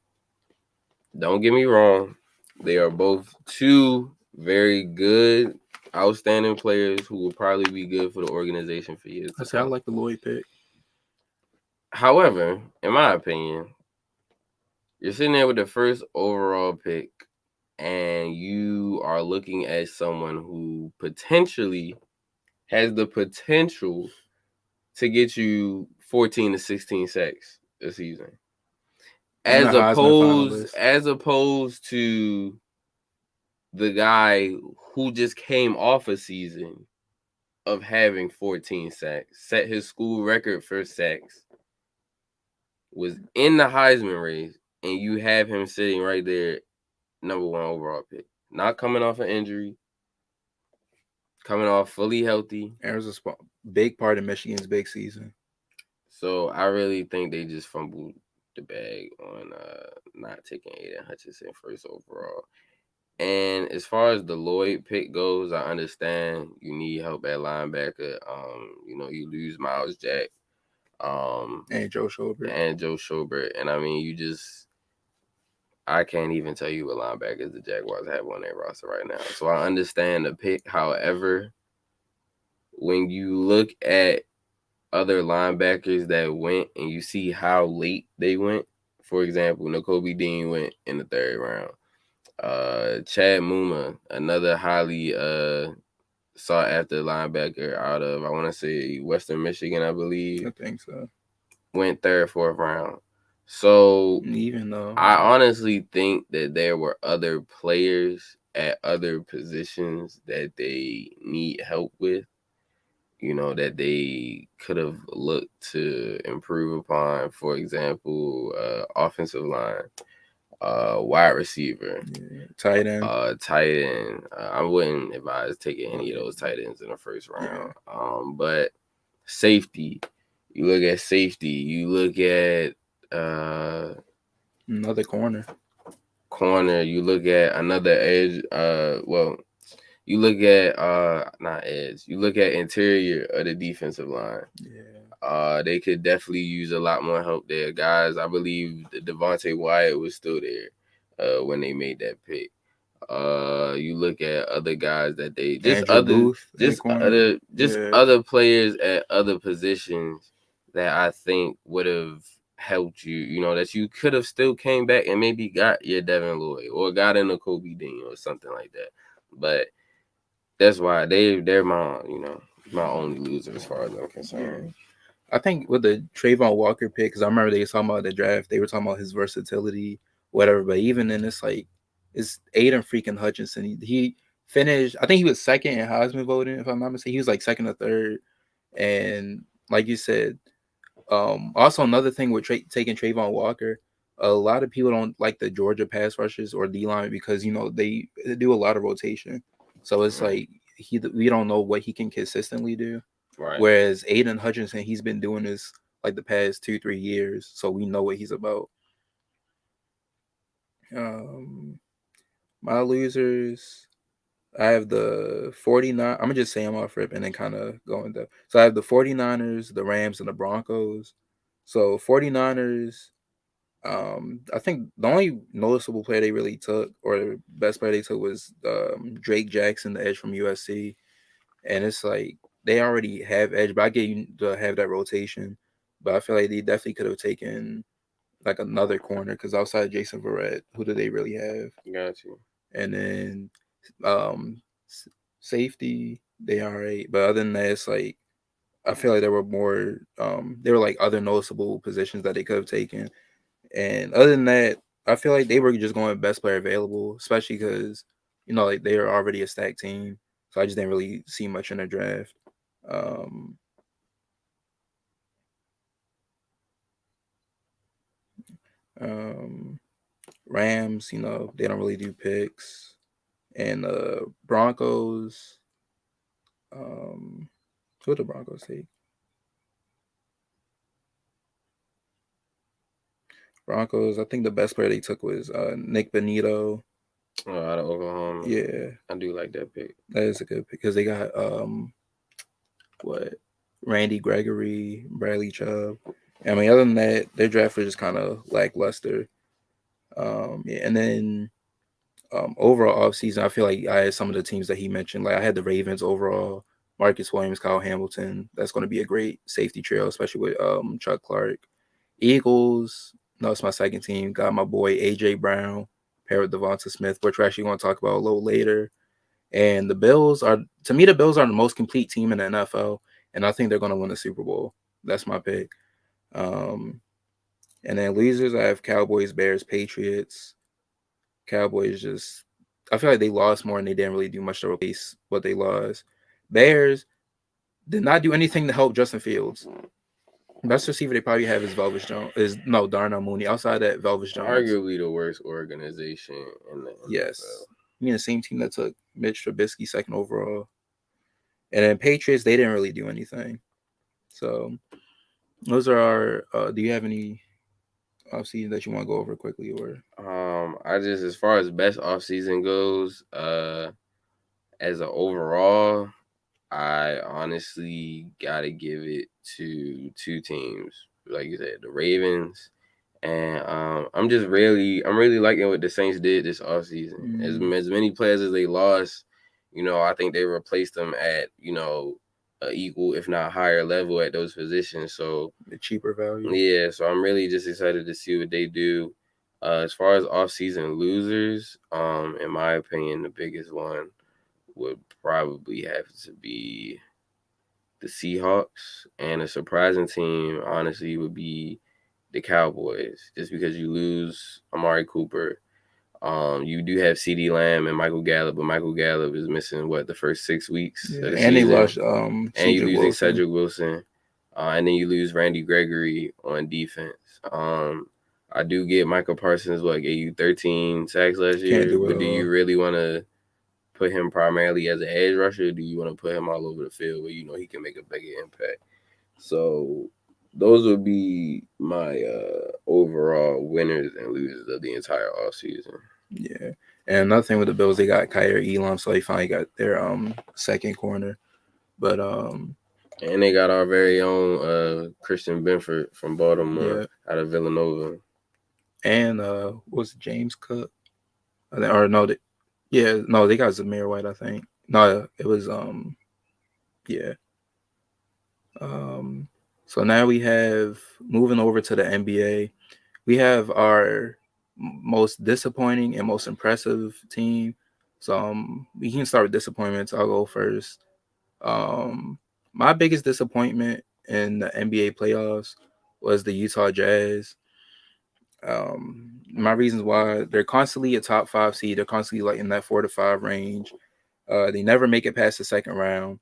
Don't get me wrong, they are both two very good, outstanding players who will probably be good for the organization for years I to say I come. like the Lloyd pick. However, in my opinion, you're sitting there with the first overall pick, and you are looking at someone who potentially has the potential to get you 14 to 16 sacks a season. And a Heisman finalist. As opposed to the guy who just came off a season of having 14 sacks, set his school record for sacks, was in the Heisman race, and you have him sitting right there, number 1 overall pick. Not coming off an injury, coming off fully healthy. And it was a big part of Michigan's big season. So I really think they just fumbled the bag on not taking Aiden Hutchinson first overall. And as far as the Lloyd pick goes, I understand you need help at linebacker. You lose Miles Jack, And Joe Schobert. and I mean, I can't even tell you what linebackers the Jaguars have on their roster right now. So I understand the pick. However, when you look at other linebackers that went and you see how late they went, for example, Nakobe Dean went in the 3rd round. Chad Muma, another highly sought after linebacker out of, I want to say, Western Michigan, I believe. I think so. Went 3rd, 4th round. So Even though I honestly think that there were other players at other positions that they need help with, that they could have looked to improve upon. For example, offensive line, wide receiver, tight end. Tight end. I wouldn't advise taking any of those tight ends in the first round. But safety, you look at safety. You look at Another corner. You look at another edge. You look at not edge. You look at interior of the defensive line. Yeah. They could definitely use a lot more help there, guys. I believe Devontae Wyatt was still there when they made that pick. You look at other guys that they Andrew Booth other players at other positions that I think would have helped you. That you could have still came back and maybe got your Devin Lloyd or got in a Kobe Dean or something like that. But that's why they're my only loser as far as I'm concerned. I think with the Trayvon Walker pick, because I remember they were talking about the draft, they were talking about his versatility, whatever. But even then, it's Aiden freaking Hutchinson. He finished, I think he was second in Heisman voting, if I'm not mistaken. He was like second or third. And like you said, also another thing with taking Trayvon Walker, a lot of people don't like the Georgia pass rushers or D line because they do a lot of rotation. So it's like we don't know what he can consistently do. Right. Whereas Aiden Hutchinson, he's been doing this like the past 2-3 years, so we know what he's about. My losers, I have the 49. I'm gonna just say them off rip and then kind of go into. So I have the 49ers, the Rams, and the Broncos. So 49ers, I think the only noticeable player they really took, or the best player they took, was Drake Jackson, the edge from USC. And it's like they already have edge, but I get you to have that rotation. But I feel like they definitely could have taken like another corner because outside of Jason Verrett, who do they really have? Got you. And then um, safety, they all right. But other than that, it's like I feel like there were more. There were like other noticeable positions that they could have taken. And other than that, I feel like they were just going best player available, especially because like they are already a stacked team. So I just didn't really see much in the draft. Um, um, Rams, they don't really do picks, and Broncos. Who the Broncos take? Broncos. I think the best player they took was Nick Benito. Out of Oklahoma. Yeah, I do like that pick. that is a good pick because they got what Randy Gregory, Bradley Chubb. I mean, other than that, their draft was just kind of lackluster. Yeah, and then overall offseason, I feel like I had some of the teams that he mentioned. Like I had the Ravens overall, Marcus Williams, Kyle Hamilton. That's going to be a great safety trail, especially with Chuck Clark. Eagles, no, it's my second team. Got my boy AJ Brown, paired with Devonta Smith, which we're actually going to talk about a little later. And the Bills are, to me, the Bills are the most complete team in the NFL, and I think they're going to win the Super Bowl. That's my pick. Um, and then losers, I have Cowboys, Bears, Patriots. Cowboys just, I feel like they lost more and they didn't really do much to replace what they lost. Bears did not do anything to help Justin Fields. Best receiver they probably have is Velvis Jones. Is no Darnell Mooney. Outside that, Velvis Jones. Arguably the worst organization in the NFL. Yes, I mean the same team that took Mitch Trubisky second overall. And then Patriots, they didn't really do anything. So those are our. Do you have any offseason that you want to go over quickly, or I just as far as best offseason goes, as an overall, I honestly gotta give it to two teams. Like you said, the Ravens. And I'm really liking what the Saints did this offseason. As many players as they lost, I think they replaced them at, equal, if not higher level at those positions. So the cheaper value? Yeah, so I'm really just excited to see what they do. As far as off-season losers, in my opinion, the biggest one would probably have to be the Seahawks, and a surprising team, honestly, would be the Cowboys, just because you lose Amari Cooper. You do have CeeDee Lamb and Michael Gallup, but Michael Gallup is missing the first 6 weeks of the and they season, lost and you Cedric losing Wilson. Cedric Wilson, and then you lose Randy Gregory on defense. I do get Michael Parsons gave you 13 sacks last Can't year, do it but do you all. really want to put him primarily as an edge rusher? Or do you want to put him all over the field where he can make a bigger impact? So those would be my overall winners and losers of the entire offseason. Yeah. And another thing with the Bills, they got Kyer Elam, so they finally got their second corner. But And they got our very own Christian Benford from Baltimore out of Villanova. And was James Cook? Or no, they got Zamir White, I think. No, it was yeah. So now we have, moving over to the NBA, we have our most disappointing and most impressive team. So we can start with disappointments. I'll go first. My biggest disappointment in the NBA playoffs was the Utah Jazz. My reasons why: they're constantly a top 5 seed. They're constantly like in that 4 to 5 range. They never make it past the second round.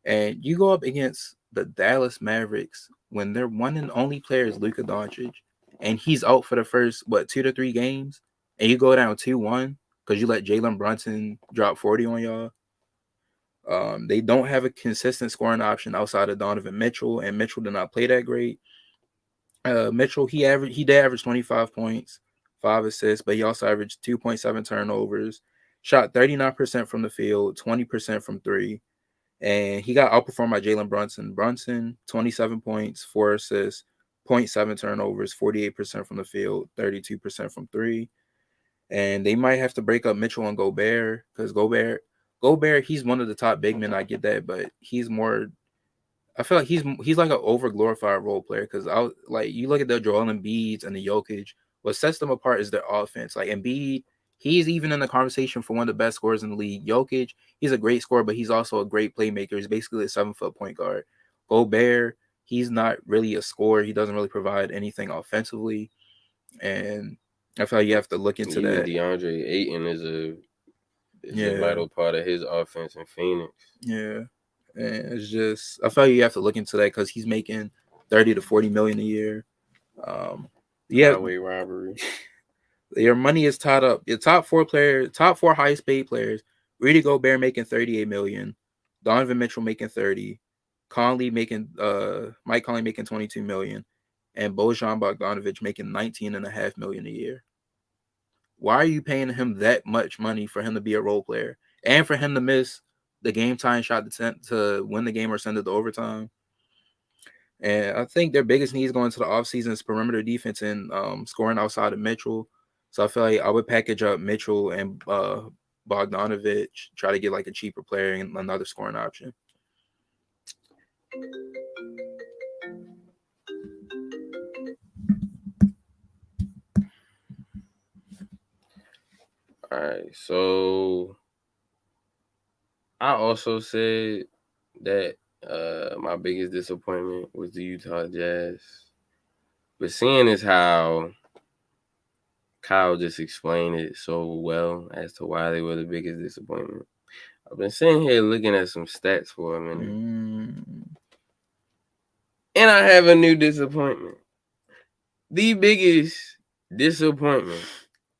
And you go up against the Dallas Mavericks when their one and only player is Luka Doncic, and he's out for the first 2 to 3 games, and you go down 2-1 because you let Jalen Brunson drop 40 on y'all. They don't have a consistent scoring option outside of Donovan Mitchell, and Mitchell did not play that great. Mitchell, he did average 25 points, 5 assists, but he also averaged 2.7 turnovers, shot 39% from the field, 20% from three, and he got outperformed by Jalen Brunson. Brunson, 27 points, 4 assists, zero point 0.7 turnovers, 48% from the field, 32% from three. And they might have to break up Mitchell and Gobert because Gobert, he's one of the top big men. I get that, but he's more. I feel like he's like an over glorified role player because you look at the Joel Embiids and the Jokic. What sets them apart is their offense. Like Embiid, he's even in the conversation for one of the best scorers in the league. Jokic, he's a great scorer, but he's also a great playmaker. He's basically a 7-foot point guard. Gobert, he's not really a scorer. He doesn't really provide anything offensively, and I feel like you have to look into Even that. DeAndre Ayton is a vital part of his offense in Phoenix. Yeah. And it's just, I feel like you have to look into that because he's making 30 to 40 million a year. Highway robbery. Your money is tied up. Your top 4 highest paid players: Rudy Gobert making 38 million, Donovan Mitchell making 30, Mike Conley making 22 million, and Bojan Bogdanovic making $19.5 million a year. Why are you paying him that much money for him to be a role player and for him to miss the game time shot to win the game or send it to overtime? And I think their biggest needs going to the offseason is perimeter defense and scoring outside of Mitchell. So I feel like I would package up Mitchell and Bogdanovic, try to get like a cheaper player and another scoring option. All right, so I also said that my biggest disappointment was the Utah Jazz. But seeing as how Kyle just explained it so well as to why they were the biggest disappointment, I've been sitting here looking at some stats for a minute. And I have a new disappointment. The biggest disappointment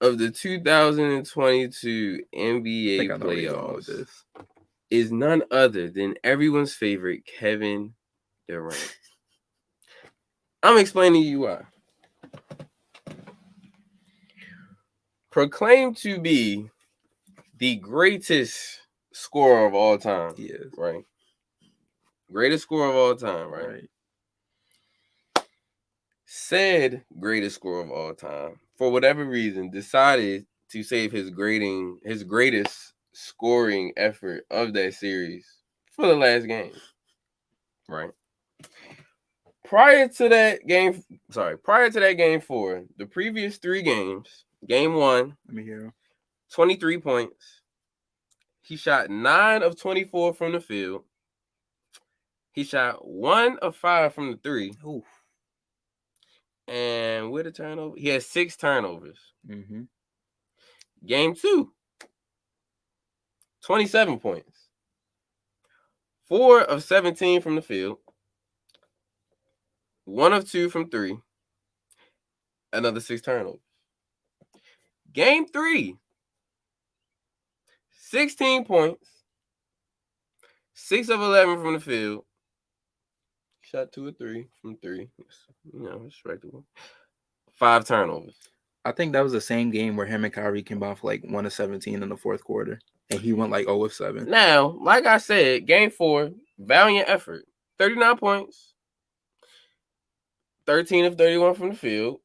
of the 2022 NBA playoffs is none other than everyone's favorite Kevin Durant. I'm explaining to you why. Proclaimed to be the greatest scorer of all time. Yes. Right? Greatest scorer of all time, right? Said greatest scorer of all time, for whatever reason, decided to save his greatest scoring effort of that series for the last game. Right? Prior to that game 4, the previous 3 games, game 1, let me hear 23 points. He shot 9 of 24 from the field. He shot 1 of 5 from the 3. Oof. And with a turnover, he had 6 turnovers. Mm-hmm. Game 2, 27 points. 4 of 17 from the field. 1 of 2 from 3. Another 6 turnovers. Game 3, 16 points. 6 of 11 from the field. Shot 2 of 3 from 3. Respectable. 5 turnovers. I think that was the same game where him and Kyrie came off like 1 of 17 in the fourth quarter, and he went like 0 of 7. Now, like I said, game 4, valiant effort. 39 points. 13 of 31 from the field.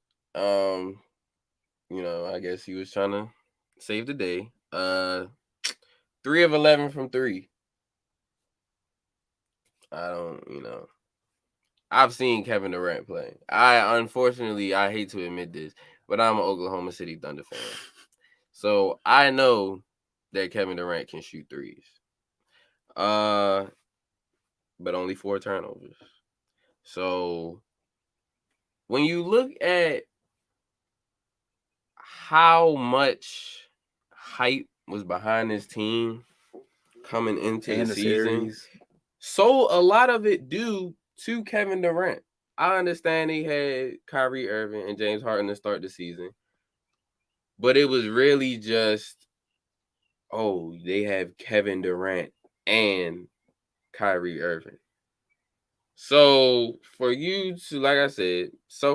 I guess he was trying to save the day. 3 of 11 from 3. I've seen Kevin Durant play. Unfortunately, I hate to admit this, but I'm an Oklahoma City Thunder fan. So I know that Kevin Durant can shoot threes. But only 4 turnovers. So when you look at how much hype was behind this team coming into the season, series, so a lot of it due to Kevin Durant. I understand he had Kyrie Irving and James Harden to start the season, but it was really just, they have Kevin Durant and Kyrie Irving. So for you to, like I said,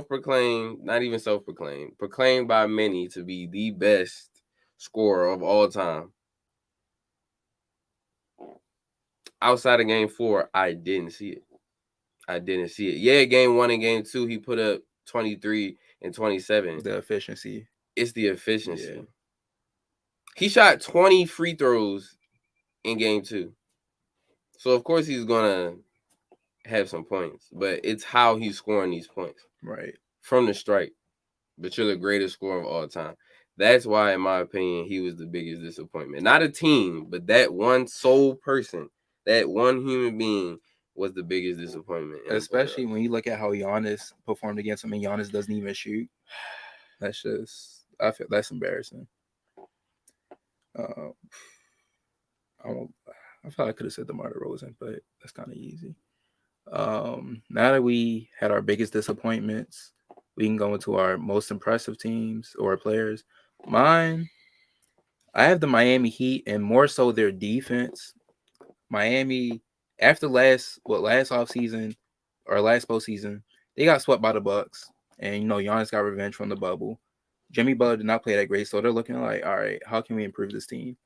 proclaimed by many to be the best scorer of all time. Outside of game 4, I didn't see it. Yeah, game 1 and game 2, he put up 23 and 27. The efficiency. It's the efficiency. Yeah. He shot 20 free throws in game 2. So, of course, he's going to have some points. But it's how he's scoring these points. Right. From the strike. But you're the greatest scorer of all time. That's why, in my opinion, he was the biggest disappointment. Not a team, but that one sole person, that one human being was the biggest disappointment. Especially when you look at how Giannis performed against him, and Giannis doesn't even shoot. I feel that's embarrassing. I felt I could have said DeMar DeRozan, but that's kind of easy. Now that we had our biggest disappointments, we can go into our most impressive teams or players. Mine, I have the Miami Heat, and more so their defense. Miami, after last offseason or last postseason, They got swept by the Bucks, and Giannis got revenge from the bubble. Jimmy Butler did not play that great, so they're looking like, all right, how can we improve this team?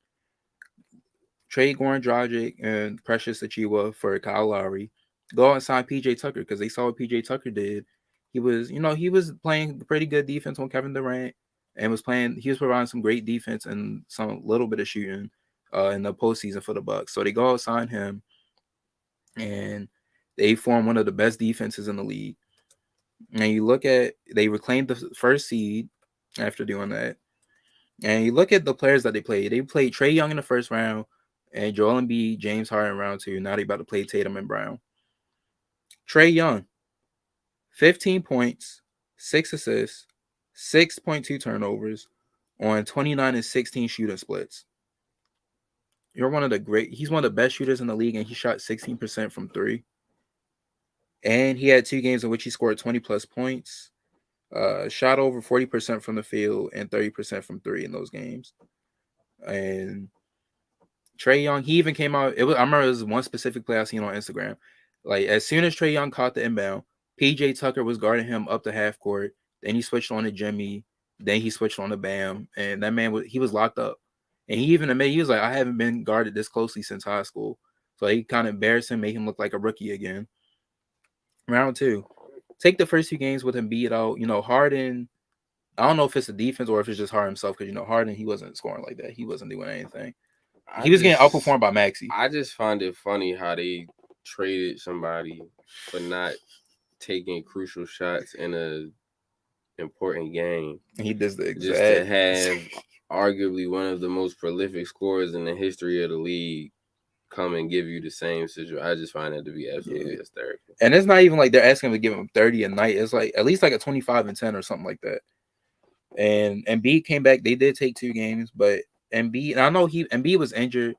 Trade Goran Dragic and Precious Achiuwa for Kyle Lowry. Go out and sign PJ Tucker because they saw what PJ Tucker did. He was playing pretty good defense on Kevin Durant and he was providing some great defense and some little bit of shooting in the postseason for the Bucks. So they go out and sign him, and they form one of the best defenses in the league. And they reclaimed the first seed after doing that. And you look at the players that they played. They played Trae Young in the first round, and Joel Embiid, James Harden in round 2. Now they about to play Tatum and Brown. Trae Young, 15 points, 6 assists, 6.2 turnovers on 29 and 16 shooting splits. He's one of the best shooters in the league, and he shot 16% from 3. And he had 2 games in which he scored 20 plus points, shot over 40% from the field, and 30% from 3 in those games. And Trae Young, he even came out. I remember it was one specific play I seen on Instagram. Like, as soon as Trae Young caught the inbound, PJ Tucker was guarding him up the half court. Then he switched on to Jimmy. Then he switched on to Bam, and that man was locked up. And he even admitted, he was like, I haven't been guarded this closely since high school. So he kind of embarrassed him, made him look like a rookie again. Round 2, take the first 2 games with him beat out. Harden. I don't know if it's the defense or if it's just Harden himself, because Harden, he wasn't scoring like that. He wasn't doing anything. He was getting outperformed by Maxey. I just find it funny how they traded somebody for not taking crucial shots in a important game. He does the exact. Just to have arguably one of the most prolific scorers in the history of the league come and give you the same situation. I just find that to be absolutely hysterical. And it's not even like they're asking him to give him 30 a night. It's like at least like a 25 and 10 or something like that. And Embiid came back. They did take 2 games, but Embiid, and I know Embiid was injured.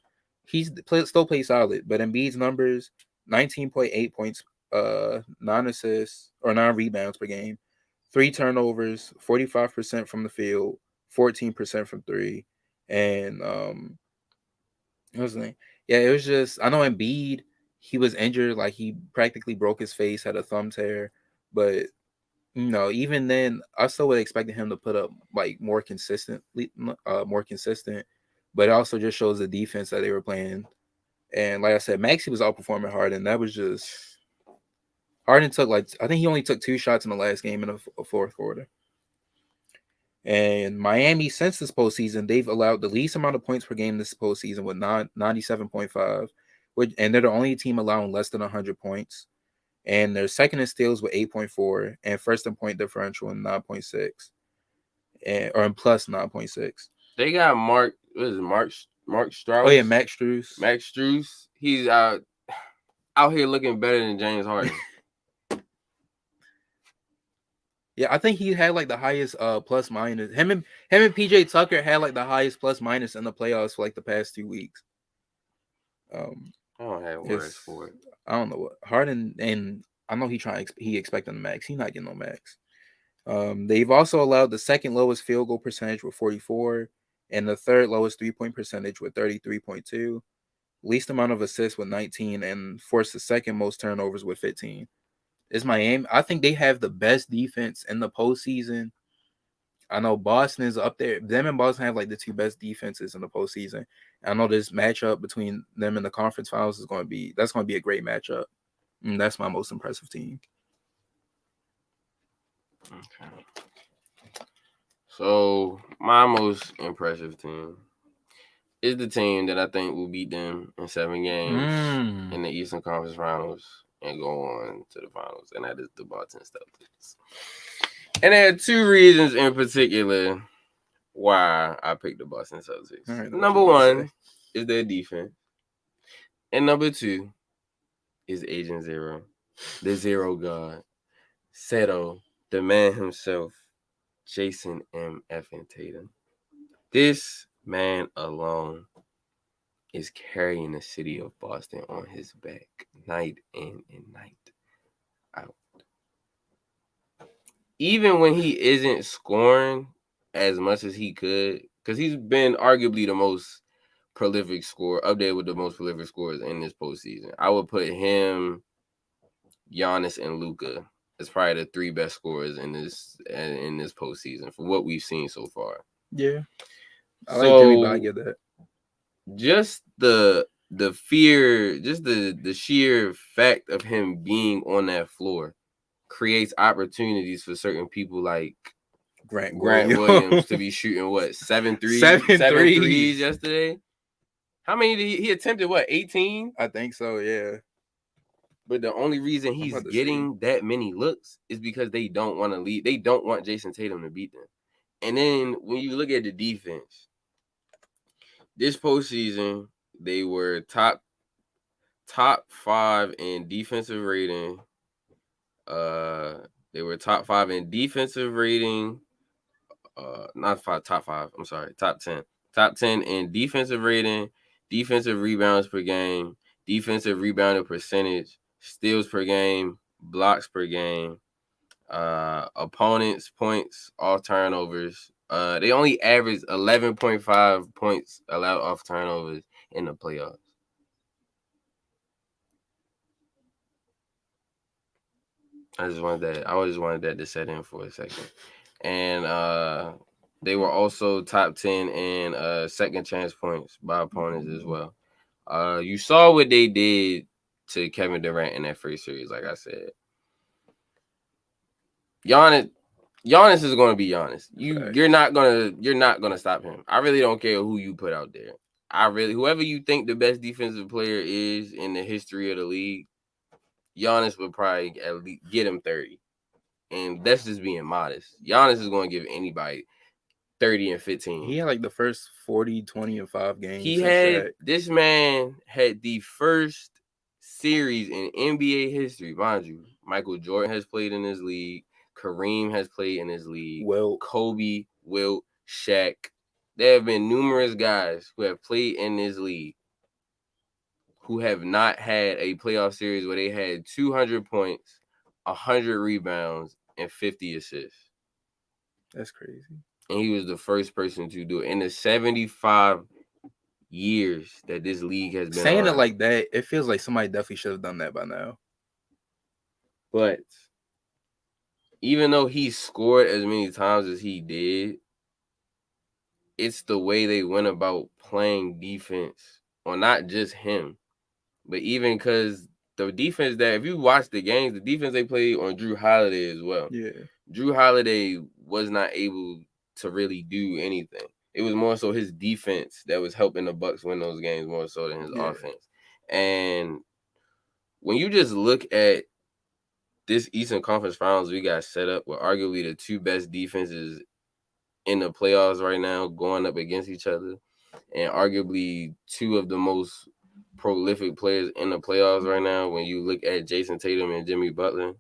Still plays solid, but Embiid's numbers: 19.8 points, 9 assists or 9 rebounds per game, 3 turnovers, 45% from the field, 14% from 3, and what was the name? Yeah, it was just, I know Embiid, he was injured, like he practically broke his face, had a thumb tear, but even then, I still would expect him to put up like more consistent. But it also just shows the defense that they were playing. And like I said, Maxey was outperforming Harden. That was just Harden took I think he only took 2 shots in the last game in the fourth quarter. And Miami, since this postseason, they've allowed the least amount of points per game this postseason with 97.5, and they're the only team allowing less than 100 points. And they're second in steals with 8.4, and first in point differential in 9.6, or in plus 9.6. They got Mark Strauss. Oh yeah, Max Strus. Max Strus. He's out here looking better than James Harden. Yeah, I think he had like the highest plus minus. Him and PJ Tucker had like the highest plus minus in the playoffs for like the past 2 weeks. I don't have words for it. I don't know what Harden, and I know he expecting the max. He's not getting no max. They've also allowed the second lowest field goal percentage with 44, and the third lowest 3-point percentage with 33.2, least amount of assists with 19, and forced the second most turnovers with 15. It's Miami. I think they have the best defense in the postseason. I know Boston is up there. Them and Boston have like the 2 best defenses in the postseason. I know this matchup between them in the conference finals is going to be a great matchup. And that's my most impressive team. Okay. So my most impressive team is the team that I think will beat them in 7 games in the Eastern Conference Finals and go on to the finals, and that is the Boston Celtics. And there are 2 reasons in particular why I picked the Boston Celtics. Right, number 1 is their defense, and number 2 is Agent Zero, the Zero God, Seto, the man himself, Jason M. Effing Tatum. This man alone is carrying the city of Boston on his back night in and night out. Even when he isn't scoring as much as he could, because he's been arguably the most prolific scorer, up there with the most prolific scorers in this postseason. I would put him, Giannis, and Luka as probably the 3 best scorers in this postseason for what we've seen so far. Yeah, I like Jimmy, but I So get that. just the fear, just the sheer fact of him being on that floor creates opportunities for certain people like Grant Williams to be shooting what 7 7 threes threes. yesterday. How many did he attempted? What 18? I think so. Yeah. But the only reason I'm he's about to see. getting that many looks is because they don't want to lead. They don't want Jason Tatum to beat them. And then when you look at the defense, this postseason they were top 5 in defensive rating. They were top 5 in defensive rating. Not five, top 5. I'm sorry, top 10. Top 10 in defensive rating, defensive rebounds per game, defensive rebounding percentage, steals per game, blocks per game, opponents' points off turnovers. They only averaged 11.5 points allowed off turnovers in the playoffs. I just wanted that to set in for a second. And they were also top 10 in second chance points by opponents as well. You saw what they did to Kevin Durant in that first series, like I said. Giannis is going to be Giannis. You're not gonna stop him. I really don't care who you put out there. Whoever you think the best defensive player is in the history of the league, Giannis would probably at least get him 30. And that's just being modest. Giannis is going to give anybody 30 and 15. He had like the first 40, 20, and 5 games. This man had the first series in NBA history, mind you. Michael Jordan has played in his league. Kareem has played in his league. Kobe, Wilt, Shaq. There have been numerous guys who have played in this league who have not had a playoff series where they had 200 points, 100 rebounds, and 50 assists. That's crazy. And he was the first person to do it in the 75 years that this league has been saying around. It like that, it feels like somebody definitely should have done that by now. But even though he scored as many times as he did, it's the way they went about playing defense, or not just him, but even because the defense that, if you watch the games, the defense they played on Drew Holiday as well. Yeah. Drew Holiday was not able to really do anything. It was more so his defense that was helping the Bucks win those games more so than his offense. And when you just look at this Eastern Conference Finals we got set up with arguably the 2 best defenses in the playoffs right now going up against each other, and arguably 2 of the most prolific players in the playoffs right now, when you look at Jason Tatum and Jimmy Butler,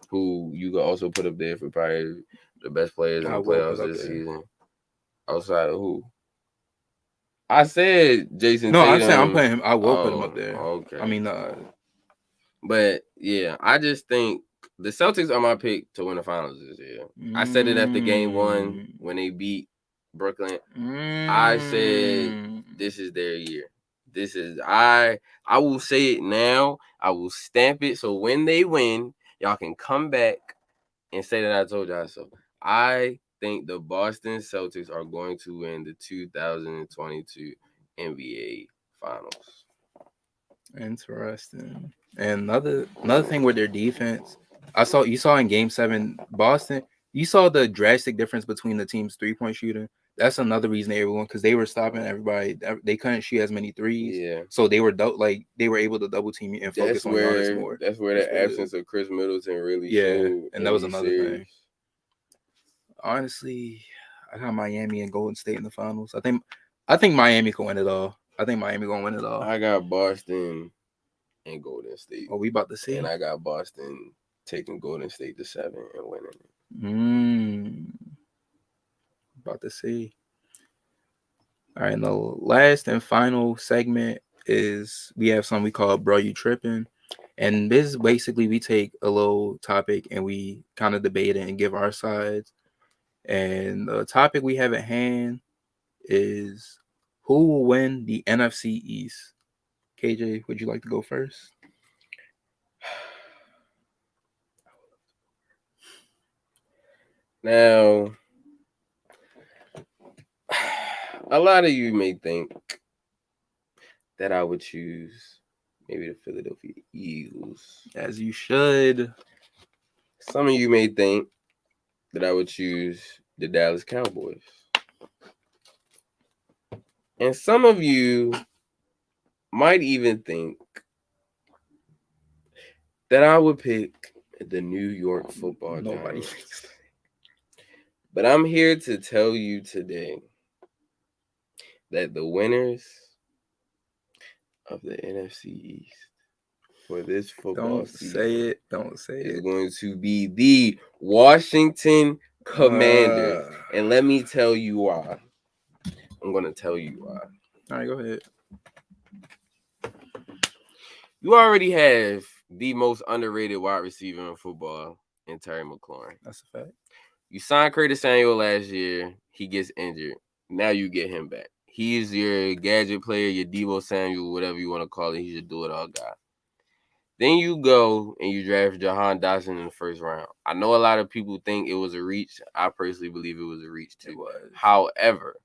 who you can also put up there for probably the best players in the playoffs this season. Outside of who? I said Jason Tatum. No, I'm saying I'm putting him. I will put him up there. Okay. I mean, but yeah, I just think the Celtics are my pick to win the finals this year. I said it after game 1 when they beat Brooklyn. I said this is their year. This is I will say it now. I will stamp it so when they win, y'all can come back and say that I told y'all so. I think the Boston Celtics are going to win the 2022 NBA Finals. Interesting. And another thing with their defense, you saw in Game 7, Boston. You saw the drastic difference between the team's 3-point shooting. That's another reason they won, because they were stopping everybody. They couldn't shoot as many threes. Yeah. So they were they were able to double team and focus on Giannis more. That's where the absence of Chris Middleton really showed. And that was another thing. Honestly, I got Miami and Golden State in the finals. I think Miami can win it all. I got Boston and Golden State. Oh, we about to see. And I got Boston taking Golden State to 7 and winning it. About to see. All right, and the last and final segment is we have something we call Bro You Tripping. And this is basically we take a little topic and we kind of debate it and give our sides. And the topic we have at hand is who will win the NFC East? KJ, would you like to go first? Now, a lot of you may think that I would choose maybe the Philadelphia Eagles. As you should. Some of you may think that I would choose the Dallas Cowboys. And some of you might even think that I would pick the New York Football Nobody Giants. thinks that. But I'm here to tell you today that the winners of the NFC East for this football Don't season say it. Don't say is it. going to be the Washington Commanders. And let me tell you why. I'm going to tell you why. All right, go ahead. You already have the most underrated wide receiver in football in Terry McLaurin. That's a fact. You signed Curtis Samuel last year. He gets injured. Now you get him back. He's your gadget player, your Deebo Samuel, whatever you want to call it. He's your do-it-all guy. Then you go and you draft Jahan Dotson in the first round. I know a lot of people think it was a reach. I personally believe it was a reach too. It was. However,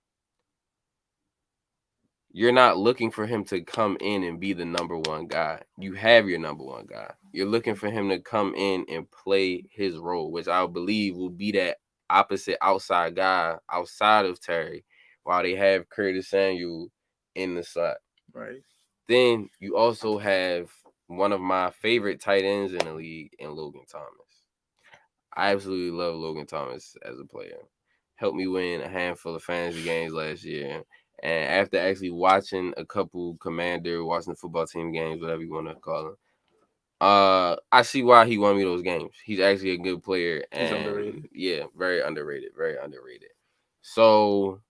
you're not looking for him to come in and be the number one guy. You have your number one guy. You're looking for him to come in and play his role, which I believe will be that opposite outside guy outside of Terry, while they have Curtis Samuel in the slot. Right. Then you also have one of my favorite tight ends in the league in Logan Thomas. I absolutely love Logan Thomas as a player. Helped me win a handful of fantasy games last year. And after actually watching a couple watching the football team games, whatever you want to call them, I see why he won me those games. He's actually a good player. And He's underrated. Yeah, very underrated. Very underrated. So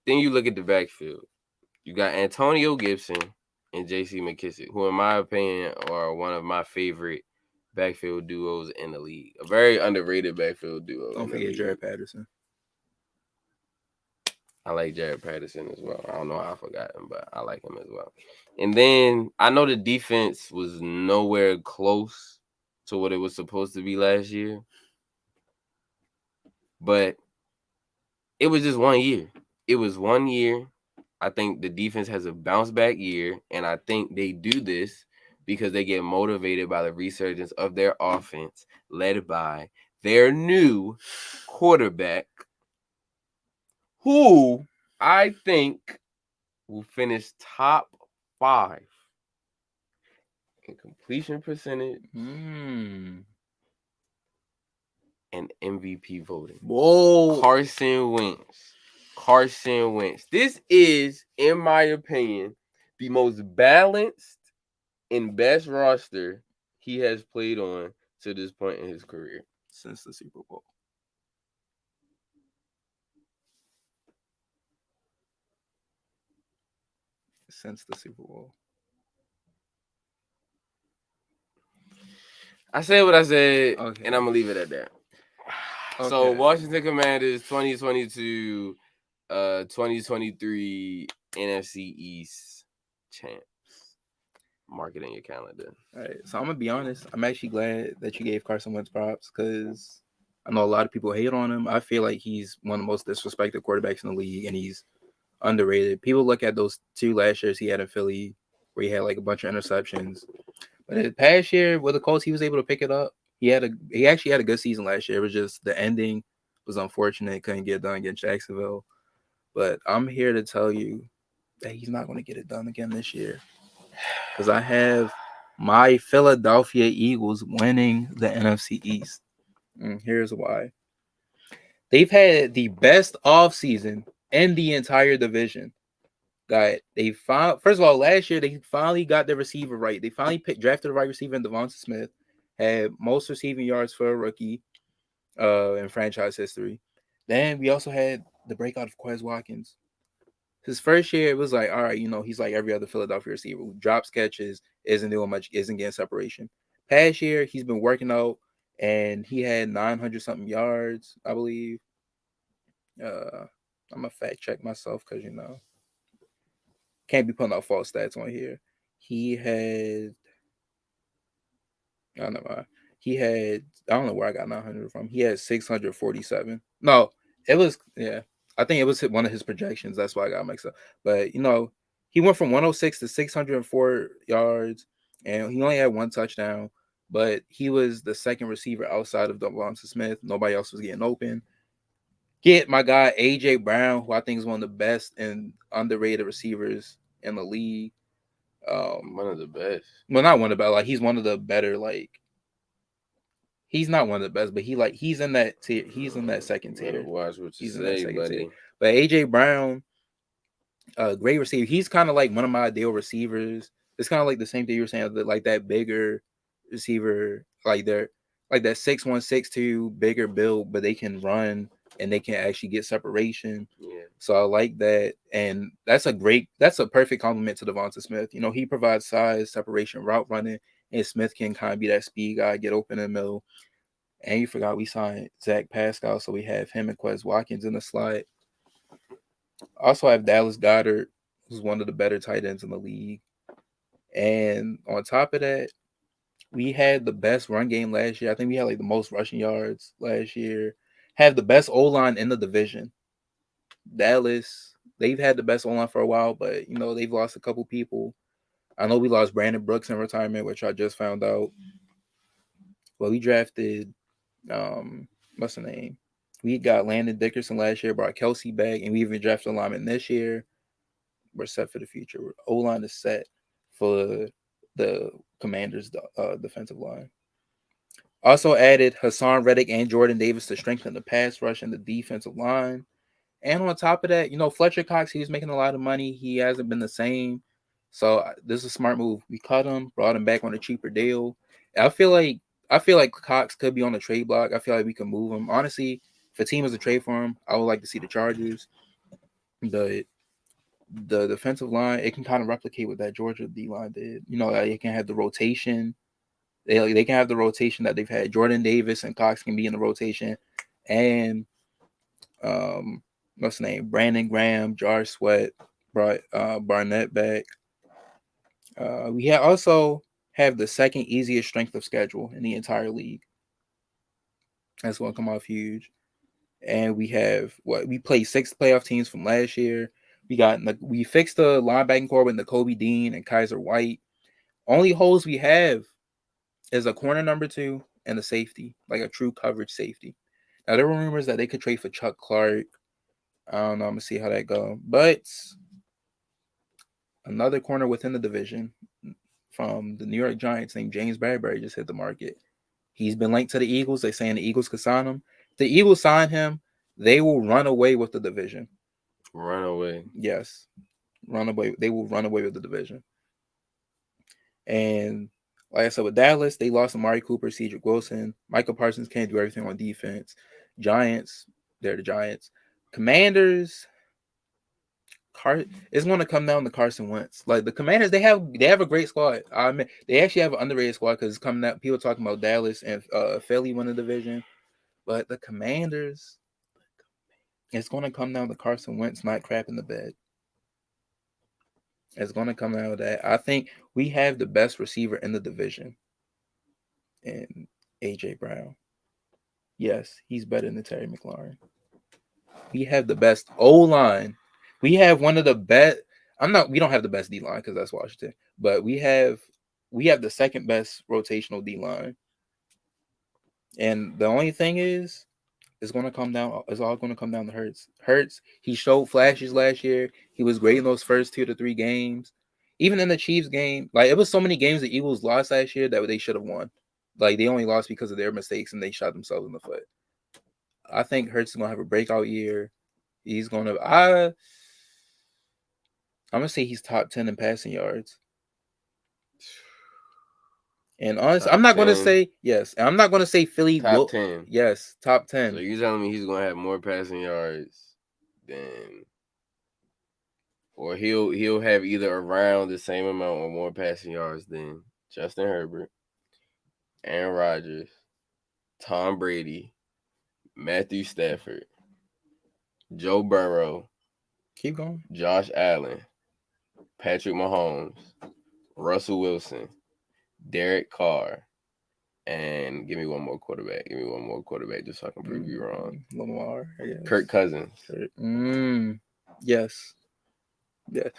then you look at the backfield. You got Antonio Gibson and J.C. McKissick, who, in my opinion, are one of my favorite backfield duos in the league. A very underrated backfield duo. Don't forget Jared Patterson. I like Jared Patterson as well. I don't know how I forgot him, but I like him as well. And then I know the defense was nowhere close to what it was supposed to be last year, but it was just 1 year. It was 1 year. I think the defense has a bounce back year, and I think they do this because they get motivated by the resurgence of their offense, led by their new quarterback, who I think will finish top 5 in completion percentage and MVP voting. Whoa. Carson Wentz. Carson Wentz. This is, in my opinion, the most balanced and best roster he has played on to this point in his career. Since the Super Bowl. Since the Super Bowl. I said what I said, Okay. and I'm going to leave it at that. Okay. So, Washington Commanders 2022, 2023 NFC East champs. Mark it in your calendar. All right. So I'm going to be honest. I'm actually glad that you gave Carson Wentz props because I know a lot of people hate on him. I feel like he's one of the most disrespected quarterbacks in the league, and he's underrated. People look at those 2 last years he had in Philly where he had like a bunch of interceptions. But the past year with the Colts, he was able to pick it up. He actually had a good season last year. It was just the ending was unfortunate. Couldn't get it done against Jacksonville. But I'm here to tell you that he's not going to get it done again this year. Because I have my Philadelphia Eagles winning the NFC East. And here's why. They've had the best offseason in the entire division. First of all, last year they finally got the receiver right. They finally drafted the right receiver in Devonta Smith, had most receiving yards for a rookie in franchise history. Then we also had the breakout of Quez Watkins. His first year, it was like, all right, he's like every other Philadelphia receiver who drops catches, isn't doing much, isn't getting separation. Past year, he's been working out, and he had 900 something yards, I believe. I'm gonna fact check myself because can't be putting out false stats on here. He had, I don't know. He had, I don't know where I got 900 from. He had 647. No, it was, yeah. I think it was one of his projections. That's why I got mixed up. But he went from 106 to 604 yards, and he only had one touchdown. But he was the second receiver outside of Devonta Smith. Nobody else was getting open. Get my guy AJ Brown, who I think is one of the best and underrated receivers in the league. One of the best. Well, not one of the best. Like he's one of the better. Like he's not one of the best, but he's in that tier. He's in that second Better tier. watch what you He's in that say, second tier. buddy. But AJ Brown, great receiver. He's kind of like one of my ideal receivers. It's kind of like the same thing you were saying, like that bigger receiver, like they're like that 6'1", 6'2", bigger build, but they can run and they can actually get separation. Yeah. So I like that, and that's a perfect compliment to Devonta Smith. He provides size, separation, route running, and Smith can kind of be that speed guy, get open in the middle. And you forgot we signed Zach Pascal, so we have him and Quez Watkins in the slot. Also have Dallas Goedert, who's one of the better tight ends in the league. And on top of that, we had the best run game last year. I think we had like the most rushing yards last year. Have the best O line in the division. Dallas, they've had the best O line for a while, but they've lost a couple people. I know we lost Brandon Brooks in retirement, which I just found out. Well, we drafted what's the name? We got Landon Dickerson last year, brought Kelsey back, and we even drafted a lineman this year. We're set for the future. O line is set for the Commanders' defensive line. Also added Hassan Reddick and Jordan Davis to strengthen the pass rush and the defensive line. And on top of that, Fletcher Cox, he was making a lot of money. He hasn't been the same. So this is a smart move. We cut him, brought him back on a cheaper deal. I feel like Cox could be on the trade block. I feel like we can move him. Honestly, if a team is a trade for him, I would like to see the Chargers. The defensive line, it can kind of replicate what that Georgia D line did. It can have the rotation. They can have the rotation that they've had. Jordan Davis and Cox can be in the rotation, and what's the name? Brandon Graham, Jar Sweat, brought Barnett back. We also have the second easiest strength of schedule in the entire league. That's going to come off huge. And we have we played 6 playoff teams from last year. We fixed the linebacking core with Nakobe Dean and Kaiser White. Only holes we have is a corner number 2 and a safety, like a true coverage safety. Now there were rumors that they could trade for Chuck Clark. I don't know. I'm gonna see how that go. But another corner within the division from the New York Giants named James Bradbury just hit the market. He's been linked to the Eagles. They're saying the Eagles could sign him. If the Eagles sign him, they will run away with the division. Run away. Yes. Run away. They will run away with the division. And like I said, with Dallas, they lost Amari Cooper, Cedric Wilson. Michael Parsons can't do everything on defense. Giants, they're the Giants. Commanders, it's going to come down to Carson Wentz. Like the Commanders, they have a great squad. I mean, they actually have an underrated squad because it's coming out. People talking about Dallas and Philly win the division, but the Commanders, it's going to come down to Carson Wentz not crapping the bed. It's going to come down to that. I think we have the best receiver in the division, in AJ Brown. Yes, he's better than Terry McLaurin. We have the best O line. We have one of the best. We don't have the best D line because that's Washington, but we have the second best rotational D line. And the only thing is, it's going to come down. It's all going to come down to Hurts. Hurts. He showed flashes last year. He was great in those first 2 to 3 games. Even in the Chiefs game, like it was so many games the Eagles lost last year that they should have won. Like they only lost because of their mistakes and they shot themselves in the foot. I think Hurts is going to have a breakout year. He's going to. I'm gonna say he's top 10 in passing yards. And honestly, I'm not gonna say yes. And I'm not gonna say Philly top 10. Yes, top 10. So you're telling me he's gonna have more passing yards than, or he'll have either around the same amount or more passing yards than Justin Herbert, Aaron Rodgers, Tom Brady, Matthew Stafford, Joe Burrow, Keep going. Josh Allen, Patrick Mahomes, Russell Wilson, Derek Carr, And give me one more quarterback. Give me one more quarterback just so I can prove you wrong. Lamar, I guess. Kirk Cousins. Yes. Yes.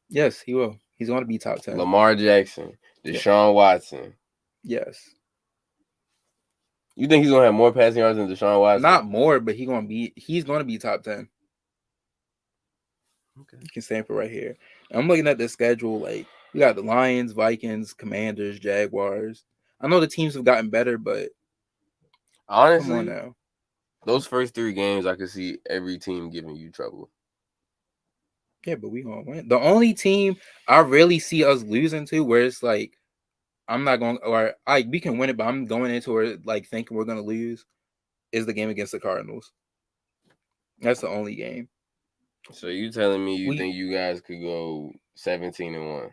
Yes, he will. He's going to be top 10. Lamar Jackson. Deshaun Watson. Yes. You think he's gonna have more passing yards than Deshaun Watson? Not more, but he's going to be top 10. Okay. You can stamp it right here. I'm looking at the schedule. Like, we got the Lions, Vikings, Commanders, Jaguars. I know the teams have gotten better, but honestly, come on now. Those first 3 games, I could see every team giving you trouble. Yeah, but we gonna win. The only team I really see us losing to, where it's like, I'm not going, or we can win it, but I'm going into it like thinking we're gonna lose, is the game against the Cardinals. That's the only game. So you telling me you think you guys could go 17-1?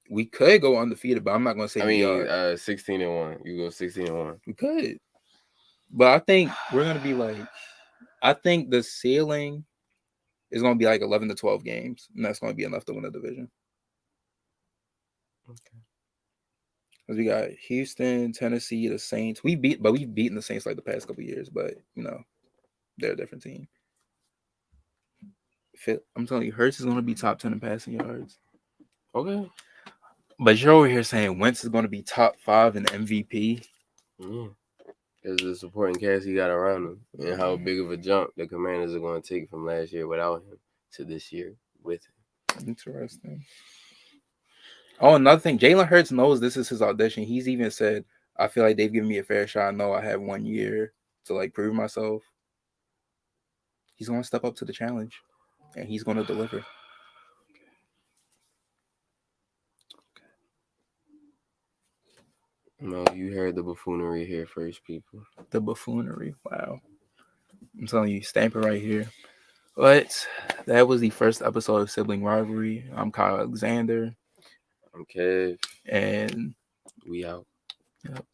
We could go undefeated, but I'm not gonna say we are. 16-1. You go 16-1. We could, but I think we're gonna be like, I think the ceiling is gonna be like 11 to 12 games, and that's gonna be enough to win the division. Okay. Because we got Houston, Tennessee, the Saints. We've beaten the Saints like the past couple of years, but they're a different team. I'm telling you, Hurts is going to be top 10 in passing yards. Okay. But you're over here saying Wentz is going to be top 5 in MVP. Yeah. Because of the supporting cast he got around him and how big of a jump the Commanders are going to take from last year without him to this year with him. Interesting. Oh, another thing. Jalen Hurts knows this is his audition. He's even said, I feel like they've given me a fair shot. I know I have 1 year to prove myself. He's going to step up to the challenge, and he's going to deliver. No, you heard the buffoonery here first, people. The buffoonery. Wow. I'm telling you, stamp it right here. But that was the first episode of Sibling Rivalry. I'm Kyle Alexander. I'm Kev. And we out. Yep.